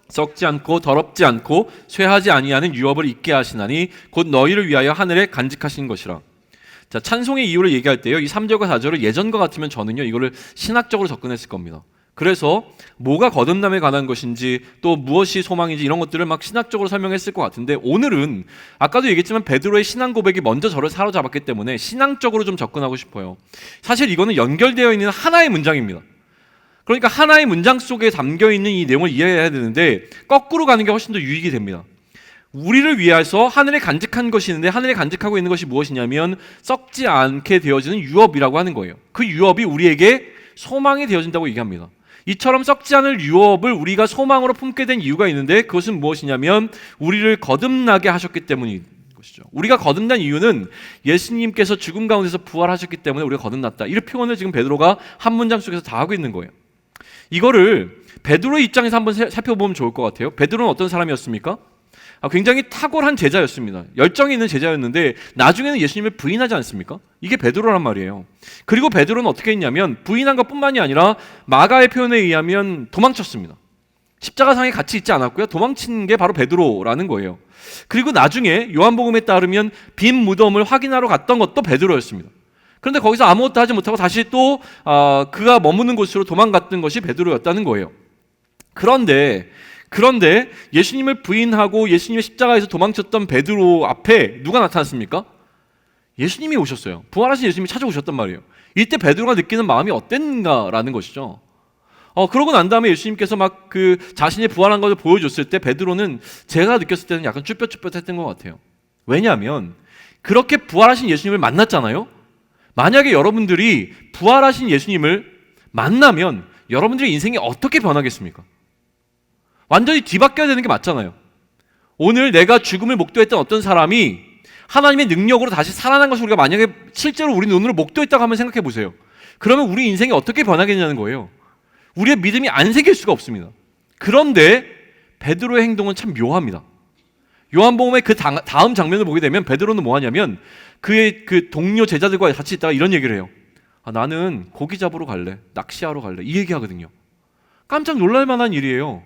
썩지 않고 더럽지 않고 쇠하지 아니하는 유업을 있게 하시나니 곧 너희를 위하여 하늘에 간직하신 것이라. 자, 찬송의 이유를 얘기할 때요, 이 3절과 4절을 예전과 같으면 저는요 이거를 신학적으로 접근했을 겁니다. 그래서 뭐가 거듭남에 관한 것인지 또 무엇이 소망인지 이런 것들을 막 신학적으로 설명했을 것 같은데, 오늘은 아까도 얘기했지만 베드로의 신앙 고백이 먼저 저를 사로잡았기 때문에 신앙적으로 좀 접근하고 싶어요. 사실 이거는 연결되어 있는 하나의 문장입니다. 그러니까 하나의 문장 속에 담겨있는 이 내용을 이해해야 되는데 거꾸로 가는 게 훨씬 더 유익이 됩니다. 우리를 위해서 하늘에 간직한 것이 있는데 하늘에 간직하고 있는 것이 무엇이냐면 썩지 않게 되어지는 유업이라고 하는 거예요. 그 유업이 우리에게 소망이 되어진다고 얘기합니다. 이처럼 썩지 않을 유업을 우리가 소망으로 품게 된 이유가 있는데 그것은 무엇이냐면 우리를 거듭나게 하셨기 때문인 것이죠. 우리가 거듭난 이유는 예수님께서 죽음 가운데서 부활하셨기 때문에 우리가 거듭났다. 이 표현을 지금 베드로가 한 문장 속에서 다 하고 있는 거예요. 이거를 베드로의 입장에서 한번 살펴보면 좋을 것 같아요. 베드로는 어떤 사람이었습니까? 굉장히 탁월한 제자였습니다. 열정이 있는 제자였는데 나중에는 예수님을 부인하지 않습니까? 이게 베드로란 말이에요. 그리고 베드로는 어떻게 했냐면 부인한 것뿐만이 아니라 마가의 표현에 의하면 도망쳤습니다. 십자가상에 같이 있지 않았고요. 도망친 게 바로 베드로라는 거예요. 그리고 나중에 요한복음에 따르면 빈 무덤을 확인하러 갔던 것도 베드로였습니다. 그런데 거기서 아무것도 하지 못하고 다시 또 그가 머무는 곳으로 도망갔던 것이 베드로였다는 거예요. 그런데 예수님을 부인하고 예수님의 십자가에서 도망쳤던 베드로 앞에 누가 나타났습니까? 예수님이 오셨어요. 부활하신 예수님이 찾아오셨단 말이에요. 이때 베드로가 느끼는 마음이 어땠는가라는 것이죠. 그러고 난 다음에 예수님께서 막 그 자신의 부활한 것을 보여줬을 때 베드로는 제가 느꼈을 때는 약간 쭈뼛쭈뼛했던 것 같아요. 왜냐하면 그렇게 부활하신 예수님을 만났잖아요. 만약에 여러분들이 부활하신 예수님을 만나면 여러분들의 인생이 어떻게 변하겠습니까? 완전히 뒤바뀌어야 되는 게 맞잖아요. 오늘 내가 죽음을 목도했던 어떤 사람이 하나님의 능력으로 다시 살아난 것을 우리가 만약에 실제로 우리 눈으로 목도했다고 한번 생각해 보세요. 그러면 우리 인생이 어떻게 변하겠냐는 거예요. 우리의 믿음이 안 생길 수가 없습니다. 그런데 베드로의 행동은 참 묘합니다. 요한복음의 그 다음 장면을 보게 되면 베드로는 뭐 하냐면 그의 그 동료 제자들과 같이 있다가 이런 얘기를 해요. 나는 고기 잡으러 갈래, 낚시하러 갈래, 이 얘기하거든요. 깜짝 놀랄 만한 일이에요.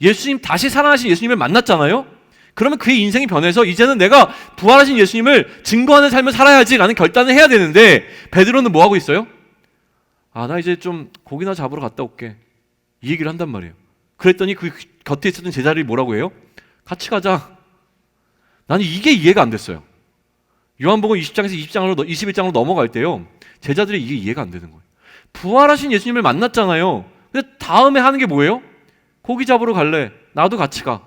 예수님, 다시 살아나신 예수님을 만났잖아요. 그러면 그의 인생이 변해서 이제는 내가 부활하신 예수님을 증거하는 삶을 살아야지라는 결단을 해야 되는데 베드로는 뭐 하고 있어요? 나 이제 좀 고기나 잡으러 갔다 올게, 이 얘기를 한단 말이에요. 그랬더니 그 곁에 있었던 제자들이 뭐라고 해요? 같이 가자. 나는 이게 이해가 안 됐어요. 요한복음 20장에서 21장으로 넘어갈 때요, 제자들이 이게 이해가 안 되는 거예요. 부활하신 예수님을 만났잖아요. 근데 다음에 하는 게 뭐예요? 고기 잡으러 갈래, 나도 같이 가.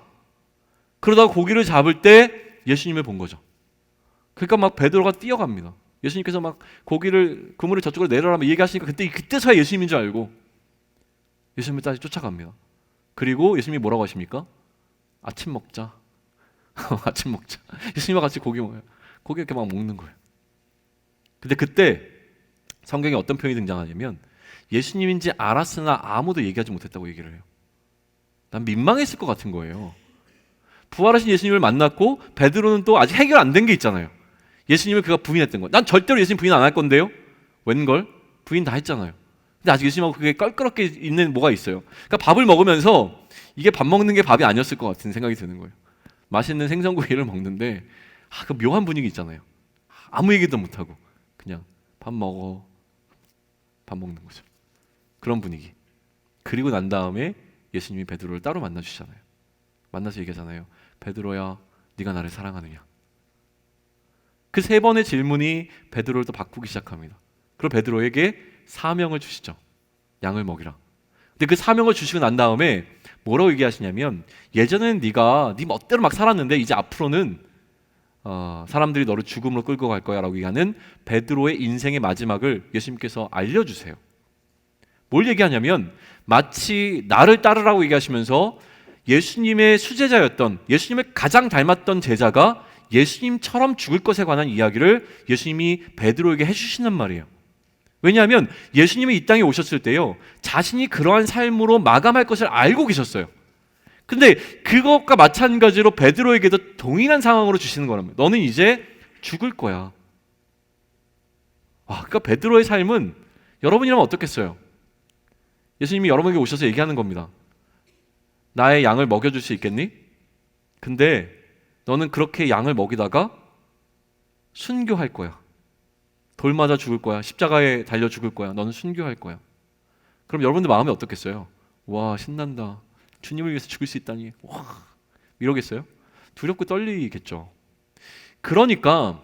그러다가 고기를 잡을 때 예수님을 본 거죠. 그러니까 막 베드로가 뛰어갑니다. 예수님께서 막 그물을 저쪽으로 내려라 얘기하시니까 그때서야 예수님인 줄 알고 예수님을 다시 쫓아갑니다. 그리고 예수님이 뭐라고 하십니까? 아침 먹자. 아침 먹자. 예수님과 같이 고기 먹어요. 고기 이렇게 막 먹는 거예요. 근데 그때 성경에 어떤 표현이 등장하냐면 예수님인지 알았으나 아무도 얘기하지 못했다고 얘기를 해요. 난 민망했을 것 같은 거예요. 부활하신 예수님을 만났고 베드로는 또 아직 해결 안 된 게 있잖아요. 예수님을 그가 부인했던 거. 난 절대로 예수님 부인 안 할 건데요. 웬걸? 부인 다 했잖아요. 근데 아직 예수님하고 그게 껄끄럽게 있는 뭐가 있어요. 그러니까 밥을 먹으면서 이게 밥 먹는 게 밥이 아니었을 것 같은 생각이 드는 거예요. 맛있는 생선구이를 먹는데 그 묘한 분위기 있잖아요. 아무 얘기도 못하고 그냥 밥 먹는 거죠. 그런 분위기. 그리고 난 다음에 예수님이 베드로를 따로 만나주시잖아요. 만나서 얘기하잖아요. 베드로야, 네가 나를 사랑하느냐? 그 세 번의 질문이 베드로를 또 바꾸기 시작합니다. 그리고 베드로에게 사명을 주시죠. 양을 먹이라. 근데 그 사명을 주시고 난 다음에 뭐라고 얘기하시냐면 예전에는 네가 네 멋대로 막 살았는데 이제 앞으로는 사람들이 너를 죽음으로 끌고 갈 거야 라고 얘기하는 베드로의 인생의 마지막을 예수님께서 알려주세요. 뭘 얘기하냐면 마치 나를 따르라고 얘기하시면서 예수님의 수제자였던 예수님을 가장 닮았던 제자가 예수님처럼 죽을 것에 관한 이야기를 예수님이 베드로에게 해주시는 말이에요. 왜냐하면 예수님이 이 땅에 오셨을 때요 자신이 그러한 삶으로 마감할 것을 알고 계셨어요. 근데 그것과 마찬가지로 베드로에게도 동일한 상황으로 주시는 거랍니다. 너는 이제 죽을 거야. 그러니까 베드로의 삶은 여러분이라면 어떻겠어요? 예수님이 여러분에게 오셔서 얘기하는 겁니다. 나의 양을 먹여줄 수 있겠니? 근데 너는 그렇게 양을 먹이다가 순교할 거야. 돌 맞아 죽을 거야. 십자가에 달려 죽을 거야. 너는 순교할 거야. 그럼 여러분들 마음이 어떻겠어요? 와, 신난다. 주님을 위해서 죽을 수 있다니. 와, 이러겠어요? 두렵고 떨리겠죠. 그러니까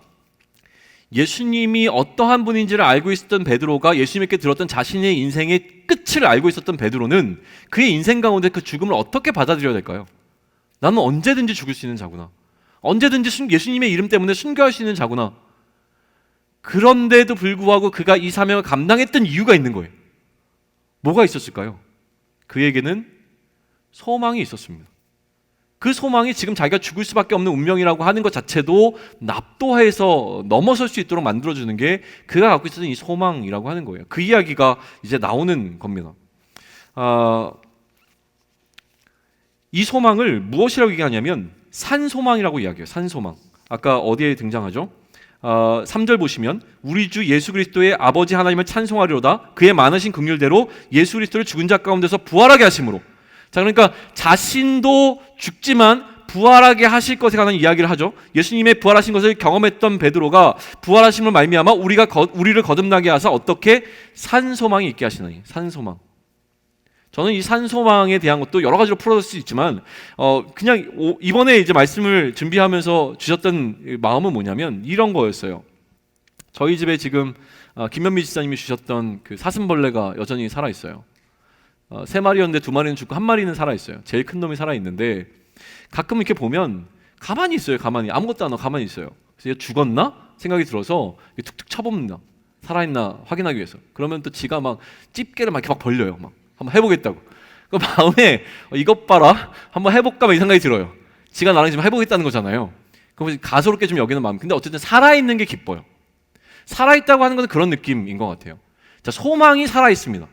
예수님이 어떠한 분인지를 알고 있었던 베드로가 예수님께 들었던 자신의 인생의 끝을 알고 있었던 베드로는 그의 인생 가운데 그 죽음을 어떻게 받아들여야 될까요? 나는 언제든지 죽을 수 있는 자구나. 언제든지 예수님의 이름 때문에 순교할 수 있는 자구나. 그런데도 불구하고 그가 이 사명을 감당했던 이유가 있는 거예요. 뭐가 있었을까요? 그에게는 소망이 있었습니다. 그 소망이 지금 자기가 죽을 수밖에 없는 운명이라고 하는 것 자체도 납도해서 넘어설 수 있도록 만들어주는 게 그가 갖고 있었던 이 소망이라고 하는 거예요. 그 이야기가 이제 나오는 겁니다. 이 소망을 무엇이라고 얘기하냐면 산소망이라고 이야기해요. 산소망. 아까 어디에 등장하죠? 3절 보시면 우리 주 예수 그리스도의 아버지 하나님을 찬송하리로다. 그의 많으신 긍휼대로 예수 그리스도를 죽은 자 가운데서 부활하게 하심으로. 자, 그러니까 자신도 죽지만 부활하게 하실 것에 관한 이야기를 하죠. 예수님의 부활하신 것을 경험했던 베드로가 부활하심을 말미암아 우리를 거듭나게 하사 어떻게 산소망이 있게 하시나니. 산소망. 저는 이 산소망에 대한 것도 여러 가지로 풀어볼 수 있지만 그냥 이번에 이제 말씀을 준비하면서 주셨던 마음은 뭐냐면 이런 거였어요. 저희 집에 지금 김현미 지사님이 주셨던 그 사슴벌레가 여전히 살아 있어요. 3마리였는데 2마리는 죽고 1마리는 살아 있어요. 제일 큰 놈이 살아 있는데 가끔 이렇게 보면 가만히 있어요. 가만히 아무것도 안 하고 가만히 있어요. 그래서 얘 죽었나 생각이 들어서 툭툭 쳐봅니다. 살아있나 확인하기 위해서. 그러면 또 지가 막 집게를 막 이렇게 막 벌려요. 막 한번 해보겠다고. 그 마음에 이것 봐라 한번 해볼까 이 생각이 들어요. 지가 나랑 지금 해보겠다는 거잖아요. 그럼 가소롭게 좀 여기는 마음. 근데 어쨌든 살아있는 게 기뻐요. 살아있다고 하는 건 그런 느낌인 것 같아요. 자, 소망이 살아있습니다.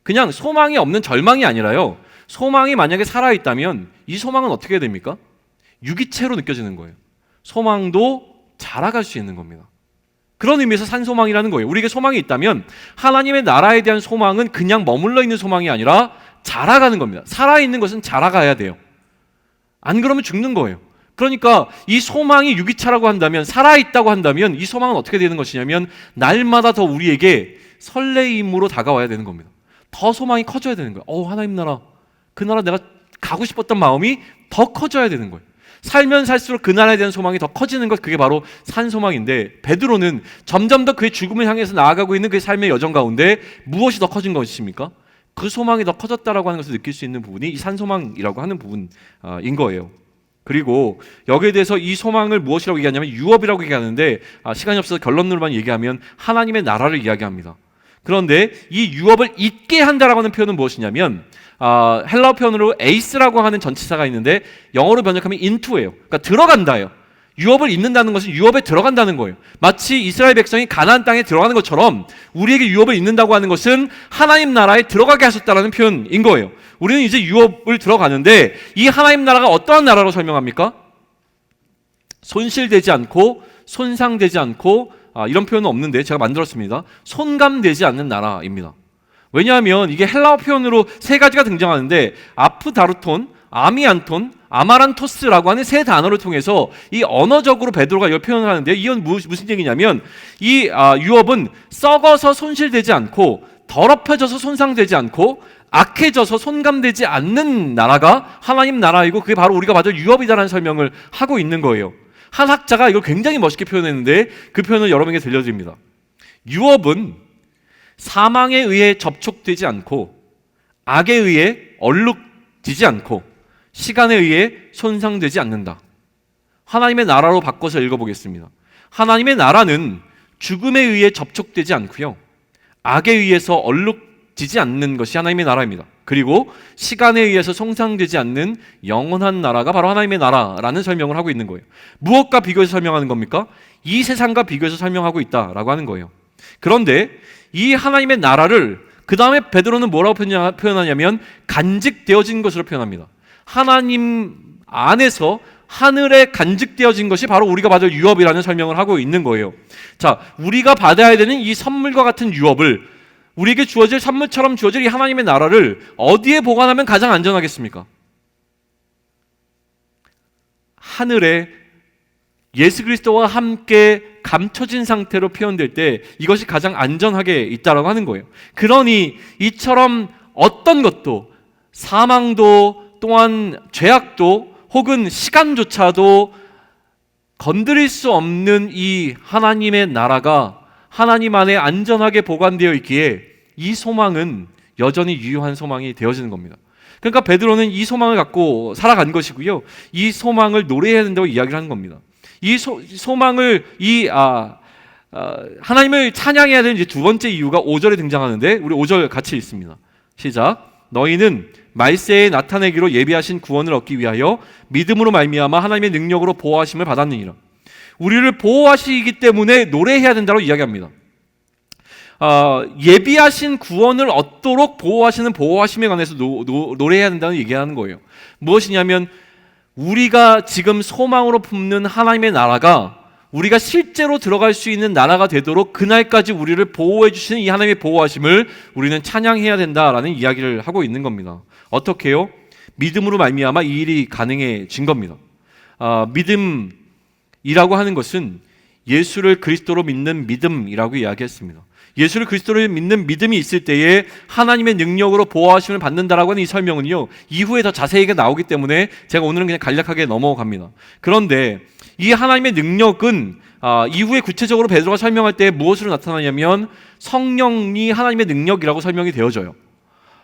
그냥 소망이 없는 절망이 아니라요. 소망이 만약에 살아있다면 이 소망은 어떻게 됩니까? 유기체로 느껴지는 거예요. 소망도 자라갈 수 있는 겁니다. 그런 의미에서 산소망이라는 거예요. 우리에게 소망이 있다면 하나님의 나라에 대한 소망은 그냥 머물러 있는 소망이 아니라 자라가는 겁니다. 살아있는 것은 자라가야 돼요. 안 그러면 죽는 거예요. 그러니까 이 소망이 유기체라고 한다면 살아있다고 한다면 이 소망은 어떻게 되는 것이냐면 날마다 더 우리에게 설레임으로 다가와야 되는 겁니다. 더 소망이 커져야 되는 거예요. 하나님 나라, 그 나라 내가 가고 싶었던 마음이 더 커져야 되는 거예요. 살면 살수록 그 나라에 대한 소망이 더 커지는 것, 그게 바로 산소망인데 베드로는 점점 더 그의 죽음을 향해서 나아가고 있는 그의 삶의 여정 가운데 무엇이 더 커진 것입니까? 그 소망이 더 커졌다라고 하는 것을 느낄 수 있는 부분이 이 산소망이라고 하는 부분인 거예요. 그리고 여기에 대해서 이 소망을 무엇이라고 얘기하냐면 유업이라고 얘기하는데 시간이 없어서 결론으로만 얘기하면 하나님의 나라를 이야기합니다. 그런데 이 유업을 잊게 한다라고 하는 표현은 무엇이냐면 헬라어 표현으로 에이스라고 하는 전치사가 있는데 영어로 번역하면 into예요. 그러니까 들어간다예요. 유업을 잊는다는 것은 유업에 들어간다는 거예요. 마치 이스라엘 백성이 가나안 땅에 들어가는 것처럼 우리에게 유업을 잊는다고 하는 것은 하나님 나라에 들어가게 하셨다라는 표현인 거예요. 우리는 이제 유업을 들어가는데 이 하나님 나라가 어떠한 나라로 설명합니까? 손실되지 않고 손상되지 않고 이런 표현은 없는데 제가 만들었습니다. 손감되지 않는 나라입니다. 왜냐하면 이게 헬라어 표현으로 세 가지가 등장하는데 아프다루톤, 아미안톤, 아마란토스라고 하는 세 단어를 통해서 이 언어적으로 베드로가 이걸 표현을 하는데 이건 무슨 얘기냐면 이 유업은 썩어서 손실되지 않고 더럽혀져서 손상되지 않고 악해져서 손감되지 않는 나라가 하나님 나라이고 그게 바로 우리가 받을 유업이다라는 설명을 하고 있는 거예요. 한 학자가 이걸 굉장히 멋있게 표현했는데 그 표현을 여러분에게 들려드립니다. 유업은 사망에 의해 접촉되지 않고 악에 의해 얼룩지지 않고 시간에 의해 손상되지 않는다. 하나님의 나라로 바꿔서 읽어보겠습니다. 하나님의 나라는 죽음에 의해 접촉되지 않고요, 악에 의해서 얼룩지지 않는 것이 하나님의 나라입니다. 그리고 시간에 의해서 손상되지 않는 영원한 나라가 바로 하나님의 나라라는 설명을 하고 있는 거예요. 무엇과 비교해서 설명하는 겁니까? 이 세상과 비교해서 설명하고 있다라고 하는 거예요. 그런데 이 하나님의 나라를 그 다음에 베드로는 뭐라고 표현하냐면 간직되어진 것으로 표현합니다. 하나님 안에서 하늘에 간직되어진 것이 바로 우리가 받을 유업이라는 설명을 하고 있는 거예요. 자, 우리가 받아야 되는 이 선물과 같은 유업을, 우리에게 주어질 선물처럼 주어질 이 하나님의 나라를 어디에 보관하면 가장 안전하겠습니까? 하늘에 예수 그리스도와 함께 감춰진 상태로 표현될 때 이것이 가장 안전하게 있다라고 하는 거예요. 그러니 이처럼 어떤 것도, 사망도 또한 죄악도 혹은 시간조차도 건드릴 수 없는 이 하나님의 나라가 하나님 안에 안전하게 보관되어 있기에 이 소망은 여전히 유효한 소망이 되어지는 겁니다. 그러니까 베드로는 이 소망을 갖고 살아간 것이고요, 이 소망을 노래해야 된다고 이야기를 하는 겁니다. 이 소망을 하나님을 찬양해야 되는 이제 두 번째 이유가 5절에 등장하는데 우리 5절 같이 읽습니다. 시작. 너희는 말세에 나타내기로 예비하신 구원을 얻기 위하여 믿음으로 말미암아 하나님의 능력으로 보호하심을 받았느니라. 우리를 보호하시기 때문에 노래해야 된다고 이야기합니다. 예비하신 구원을 얻도록 보호하시는 보호하심에 관해서 노래해야 된다는 얘기하는 거예요. 무엇이냐면 우리가 지금 소망으로 품는 하나님의 나라가 우리가 실제로 들어갈 수 있는 나라가 되도록 그날까지 우리를 보호해 주시는 이 하나님의 보호하심을 우리는 찬양해야 된다라는 이야기를 하고 있는 겁니다. 어떻게요? 믿음으로 말미암아 이 일이 가능해진 겁니다. 믿음이라고 하는 것은 예수를 그리스도로 믿는 믿음이라고 이야기했습니다. 예수를 그리스도로 믿는 믿음이 있을 때에 하나님의 능력으로 보호하심을 받는다라고 하는 이 설명은요, 이후에 더 자세하게 나오기 때문에 제가 오늘은 그냥 간략하게 넘어갑니다. 그런데 이 하나님의 능력은 이후에 구체적으로 베드로가 설명할 때 무엇으로 나타나냐면 성령이 하나님의 능력이라고 설명이 되어져요.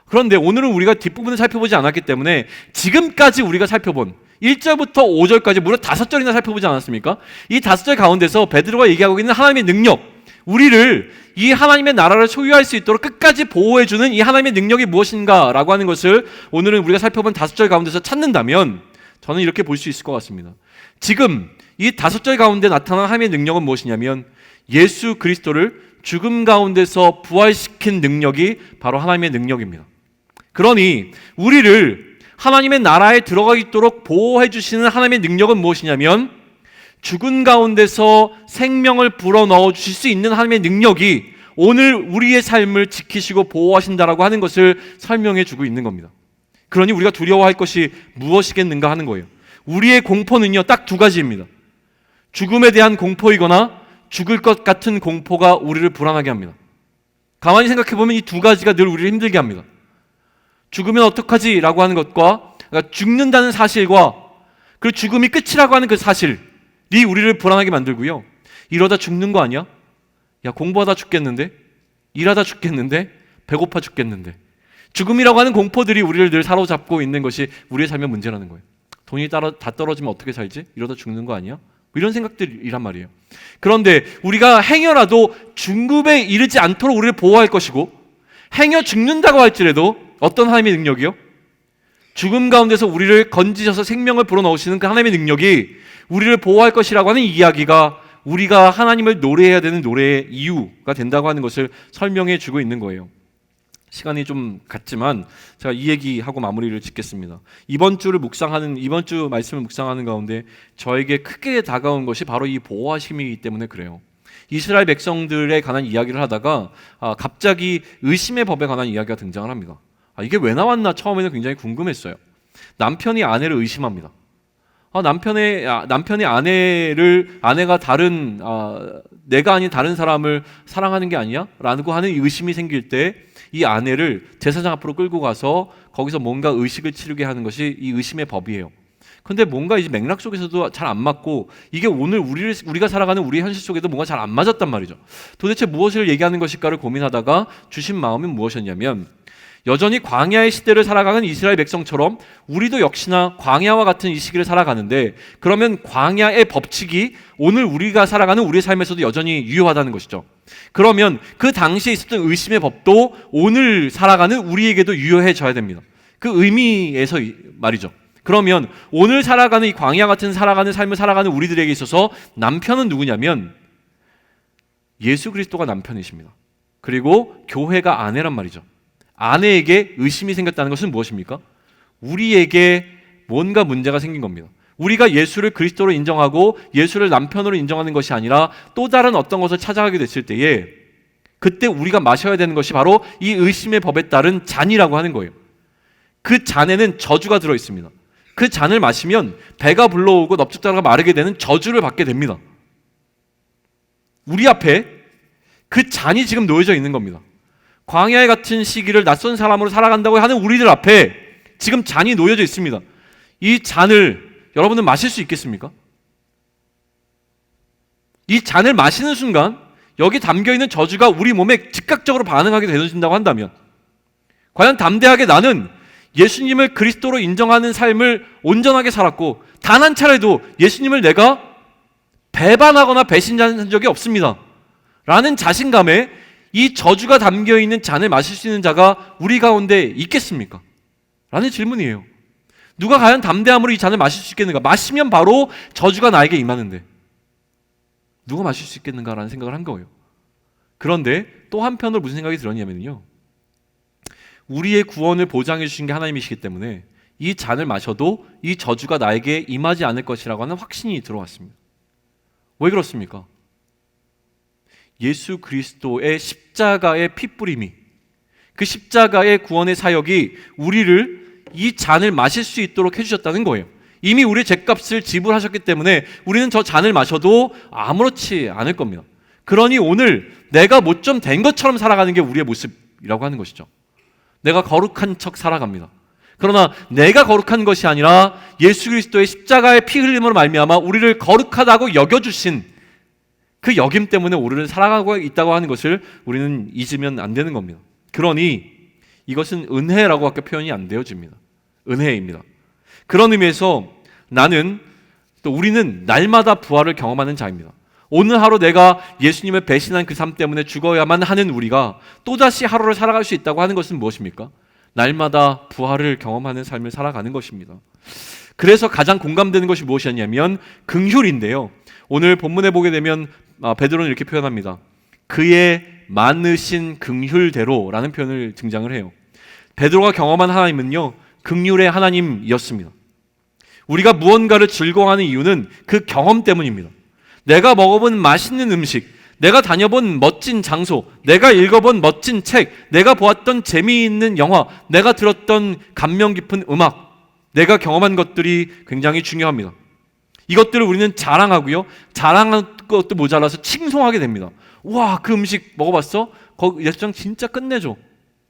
그런데 오늘은 우리가 뒷부분을 살펴보지 않았기 때문에 지금까지 우리가 살펴본 1절부터 5절까지 무려 5절이나 살펴보지 않았습니까? 이 5절 가운데서 베드로가 얘기하고 있는 하나님의 능력, 우리를 이 하나님의 나라를 소유할 수 있도록 끝까지 보호해주는 이 하나님의 능력이 무엇인가 라고 하는 것을 오늘은 우리가 살펴본 5절 가운데서 찾는다면 저는 이렇게 볼 수 있을 것 같습니다. 지금 이 5절 가운데 나타난 하나님의 능력은 무엇이냐면 예수 그리스도를 죽음 가운데서 부활시킨 능력이 바로 하나님의 능력입니다. 그러니 우리를 하나님의 나라에 들어가 있도록 보호해 주시는 하나님의 능력은 무엇이냐면 죽은 가운데서 생명을 불어넣어 주실 수 있는 하나님의 능력이 오늘 우리의 삶을 지키시고 보호하신다라고 하는 것을 설명해 주고 있는 겁니다. 그러니 우리가 두려워할 것이 무엇이겠는가 하는 거예요. 우리의 공포는요, 딱 두 가지입니다. 죽음에 대한 공포이거나 죽을 것 같은 공포가 우리를 불안하게 합니다. 가만히 생각해 보면 이 두 가지가 늘 우리를 힘들게 합니다. 죽으면 어떡하지? 라고 하는 것과, 그러니까 죽는다는 사실과 그리고 죽음이 끝이라고 하는 그 사실이 우리를 불안하게 만들고요, 이러다 죽는 거 아니야? 야, 공부하다 죽겠는데? 일하다 죽겠는데? 배고파 죽겠는데? 죽음이라고 하는 공포들이 우리를 늘 사로잡고 있는 것이 우리의 삶의 문제라는 거예요. 돈이 다 떨어지면 어떻게 살지? 이러다 죽는 거 아니야? 이런 생각들이란 말이에요. 그런데 우리가 행여라도 중급에 이르지 않도록 우리를 보호할 것이고, 행여 죽는다고 할지라도 어떤 하나님의 능력이요? 죽음 가운데서 우리를 건지셔서 생명을 불어넣으시는 그 하나님의 능력이 우리를 보호할 것이라고 하는 이야기가 우리가 하나님을 노래해야 되는 노래의 이유가 된다고 하는 것을 설명해 주고 있는 거예요. 시간이 좀 갔지만 제가 이 얘기하고 마무리를 짓겠습니다. 이번 주 말씀을 묵상하는 가운데 저에게 크게 다가온 것이 바로 이 보호하심이기 때문에 그래요. 이스라엘 백성들에 관한 이야기를 하다가 갑자기 의심의 법에 관한 이야기가 등장을 합니다. 이게 왜 나왔나 처음에는 굉장히 궁금했어요. 남편이 아내를 의심합니다. 남편이 아내가 내가 아닌 다른 사람을 사랑하는 게 아니야? 라고 하는 의심이 생길 때 이 아내를 제사장 앞으로 끌고 가서 거기서 뭔가 의식을 치르게 하는 것이 이 의심의 법이에요. 근데 뭔가 이제 맥락 속에서도 잘 안 맞고, 이게 오늘 우리가 살아가는 우리 현실 속에도 뭔가 잘 안 맞았단 말이죠. 도대체 무엇을 얘기하는 것일까를 고민하다가 주신 마음이 무엇이었냐면, 여전히 광야의 시대를 살아가는 이스라엘 백성처럼 우리도 역시나 광야와 같은 이 시기를 살아가는데, 그러면 광야의 법칙이 오늘 우리가 살아가는 우리의 삶에서도 여전히 유효하다는 것이죠. 그러면 그 당시에 있었던 의심의 법도 오늘 살아가는 우리에게도 유효해져야 됩니다. 그 의미에서 말이죠. 그러면 오늘 살아가는 이 광야 같은 살아가는 삶을 살아가는 우리들에게 있어서 남편은 누구냐면 예수 그리스도가 남편이십니다. 그리고 교회가 아내란 말이죠. 아내에게 의심이 생겼다는 것은 무엇입니까? 우리에게 뭔가 문제가 생긴 겁니다. 우리가 예수를 그리스도로 인정하고 예수를 남편으로 인정하는 것이 아니라 또 다른 어떤 것을 찾아가게 됐을 때에, 그때 우리가 마셔야 되는 것이 바로 이 의심의 법에 따른 잔이라고 하는 거예요. 그 잔에는 저주가 들어있습니다. 그 잔을 마시면 배가 불러오고 넙죽다리가 마르게 되는 저주를 받게 됩니다. 우리 앞에 그 잔이 지금 놓여져 있는 겁니다. 광야의 같은 시기를 낯선 사람으로 살아간다고 하는 우리들 앞에 지금 잔이 놓여져 있습니다. 이 잔을 여러분은 마실 수 있겠습니까? 이 잔을 마시는 순간 여기 담겨있는 저주가 우리 몸에 즉각적으로 반응하게 되어진다고 한다면, 과연 담대하게 나는 예수님을 그리스도로 인정하는 삶을 온전하게 살았고 단 한 차례도 예수님을 내가 배반하거나 배신한 적이 없습니다 라는 자신감에 이 저주가 담겨있는 잔을 마실 수 있는 자가 우리 가운데 있겠습니까? 라는 질문이에요. 누가 과연 담대함으로 이 잔을 마실 수 있겠는가? 마시면 바로 저주가 나에게 임하는데 누가 마실 수 있겠는가라는 생각을 한 거예요. 그런데 또 한편으로 무슨 생각이 들었냐면요, 우리의 구원을 보장해 주신 게 하나님이시기 때문에 이 잔을 마셔도 이 저주가 나에게 임하지 않을 것이라고 하는 확신이 들어왔습니다. 왜 그렇습니까? 예수 그리스도의 십자가의 핏뿌림이, 그 십자가의 구원의 사역이 우리를 이 잔을 마실 수 있도록 해주셨다는 거예요. 이미 우리의 죗값을 지불하셨기 때문에 우리는 저 잔을 마셔도 아무렇지 않을 겁니다. 그러니 오늘 내가 못 좀 된 것처럼 살아가는 게 우리의 모습이라고 하는 것이죠. 내가 거룩한 척 살아갑니다. 그러나 내가 거룩한 것이 아니라 예수 그리스도의 십자가의 피 흘림으로 말미암아 우리를 거룩하다고 여겨주신 그 여김 때문에 우리를 살아가고 있다고 하는 것을 우리는 잊으면 안 되는 겁니다. 그러니 이것은 은혜라고 밖에 표현이 안 되어집니다. 은혜입니다. 그런 의미에서 우리는 날마다 부활을 경험하는 자입니다. 오늘 하루 내가 예수님을 배신한 그 삶 때문에 죽어야만 하는 우리가 또다시 하루를 살아갈 수 있다고 하는 것은 무엇입니까? 날마다 부활을 경험하는 삶을 살아가는 것입니다. 그래서 가장 공감되는 것이 무엇이었냐면 긍휼인데요. 오늘 본문에 보게 되면 베드로는 이렇게 표현합니다. 그의 많으신 긍휼대로라는 표현을 등장을 해요. 베드로가 경험한 하나님은요, 긍휼의 하나님이었습니다. 우리가 무언가를 즐거워하는 이유는 그 경험 때문입니다. 내가 먹어본 맛있는 음식, 내가 다녀본 멋진 장소, 내가 읽어본 멋진 책, 내가 보았던 재미있는 영화, 내가 들었던 감명 깊은 음악, 내가 경험한 것들이 굉장히 중요합니다. 이것들을 우리는 자랑하고요, 자랑한 것도 모자라서 칭송하게 됩니다. 와, 그 음식 먹어봤어? 거기 레스토랑 진짜 끝내줘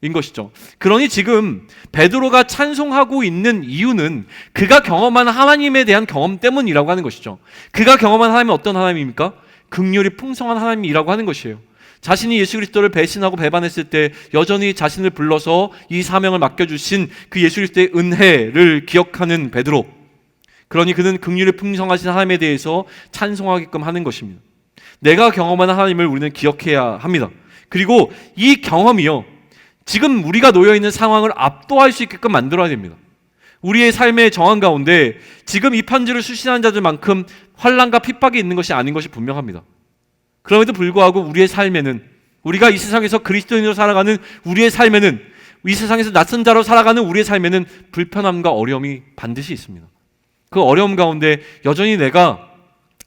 인 것이죠. 그러니 지금 베드로가 찬송하고 있는 이유는 그가 경험한 하나님에 대한 경험 때문이라고 하는 것이죠. 그가 경험한 하나님은 어떤 하나님입니까? 긍휼이 풍성한 하나님이라고 하는 것이에요. 자신이 예수 그리스도를 배신하고 배반했을 때 여전히 자신을 불러서 이 사명을 맡겨주신 그 예수 그리스도의 은혜를 기억하는 베드로, 그러니 그는 긍휼이 풍성하신 하나님에 대해서 찬송하게끔 하는 것입니다. 내가 경험한 하나님을 우리는 기억해야 합니다. 그리고 이 경험이요, 지금 우리가 놓여있는 상황을 압도할 수 있게끔 만들어야 됩니다. 우리의 삶의 정황 가운데 지금 이 편지를 수신한 자들만큼 환난과 핍박이 있는 것이 아닌 것이 분명합니다. 그럼에도 불구하고 우리의 삶에는, 우리가 이 세상에서 그리스도인으로 살아가는 우리의 삶에는, 이 세상에서 낯선 자로 살아가는 우리의 삶에는 불편함과 어려움이 반드시 있습니다. 그 어려움 가운데 여전히 내가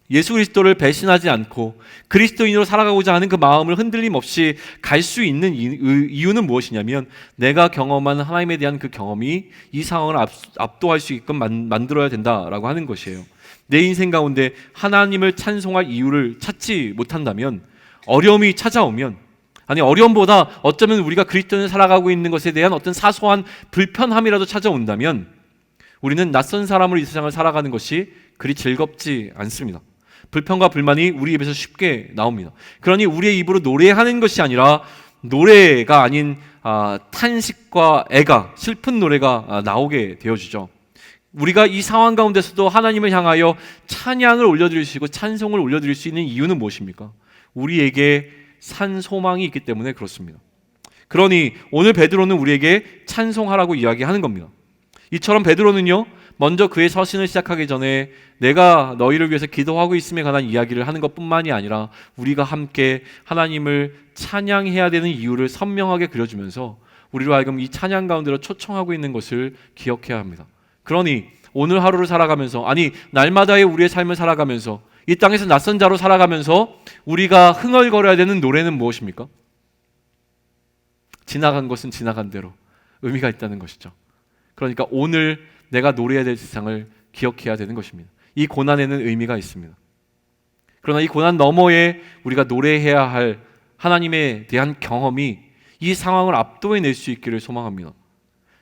예수 그리스도를 배신하지 않고 그리스도인으로 살아가고자 하는 그 마음을 흔들림 없이 갈 수 있는 이유는 무엇이냐면, 내가 경험한 하나님에 대한 그 경험이 이 상황을 압도할 수 있게끔 만들어야 된다라고 하는 것이에요. 내 인생 가운데 하나님을 찬송할 이유를 찾지 못한다면, 어려움이 찾아오면, 아니 어려움보다 어쩌면 우리가 그리스도인을 살아가고 있는 것에 대한 어떤 사소한 불편함이라도 찾아온다면, 우리는 낯선 사람으로 이 세상을 살아가는 것이 그리 즐겁지 않습니다. 불평과 불만이 우리 입에서 쉽게 나옵니다. 그러니 우리의 입으로 노래하는 것이 아니라 노래가 아닌 탄식과 애가, 슬픈 노래가 나오게 되어지죠. 우리가 이 상황 가운데서도 하나님을 향하여 찬양을 올려드릴 수 있고 찬송을 올려드릴 수 있는 이유는 무엇입니까? 우리에게 산 소망이 있기 때문에 그렇습니다. 그러니 오늘 베드로는 우리에게 찬송하라고 이야기하는 겁니다. 이처럼 베드로는요, 먼저 그의 서신을 시작하기 전에 내가 너희를 위해서 기도하고 있음에 관한 이야기를 하는 것뿐만이 아니라 우리가 함께 하나님을 찬양해야 되는 이유를 선명하게 그려주면서 우리로 하여금 이 찬양 가운데로 초청하고 있는 것을 기억해야 합니다. 그러니 오늘 하루를 살아가면서, 아니 날마다의 우리의 삶을 살아가면서, 이 땅에서 낯선 자로 살아가면서 우리가 흥얼거려야 되는 노래는 무엇입니까? 지나간 것은 지나간 대로 의미가 있다는 것이죠. 그러니까 오늘 내가 노래해야 될 세상을 기억해야 되는 것입니다. 이 고난에는 의미가 있습니다. 그러나 이 고난 너머에 우리가 노래해야 할 하나님에 대한 경험이 이 상황을 압도해낼 수 있기를 소망합니다.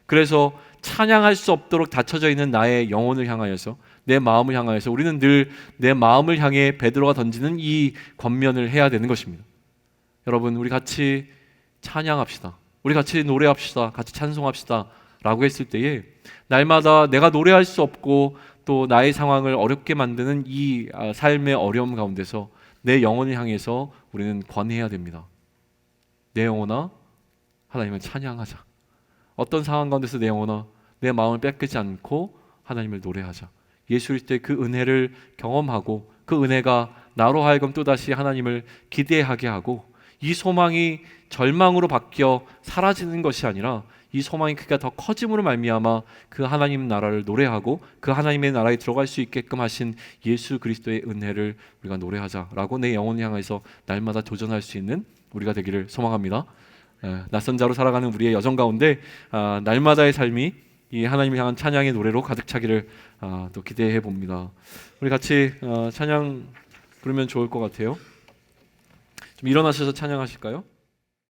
그래서 찬양할 수 없도록 닫혀져 있는 나의 영혼을 향하여서, 내 마음을 향하여서 우리는 늘 내 마음을 향해 베드로가 던지는 이 권면을 해야 되는 것입니다. 여러분, 우리 같이 찬양합시다. 우리 같이 노래합시다. 같이 찬송합시다 라고 했을 때에, 날마다 내가 노래할 수 없고 또 나의 상황을 어렵게 만드는 이 삶의 어려움 가운데서 내 영혼을 향해서 우리는 권해야 됩니다. 내 영혼아, 하나님을 찬양하자. 어떤 상황 가운데서 내 영혼아, 내 마음을 뺏기지 않고 하나님을 노래하자. 예수 그리스도의 그 은혜를 경험하고 그 은혜가 나로 하여금 또다시 하나님을 기대하게 하고, 이 소망이 절망으로 바뀌어 사라지는 것이 아니라 이 소망의 크기가 더 커짐으로 말미암아 그 하나님 나라를 노래하고 그 하나님의 나라에 들어갈 수 있게끔 하신 예수 그리스도의 은혜를 우리가 노래하자라고 내 영혼을 향해서 날마다 도전할 수 있는 우리가 되기를 소망합니다. 낯선 자로 살아가는 우리의 여정 가운데 날마다의 삶이 이 하나님을 향한 찬양의 노래로 가득 차기를 또 기대해 봅니다. 우리 같이 찬양 부르면 좋을 것 같아요. 좀 일어나셔서 찬양하실까요?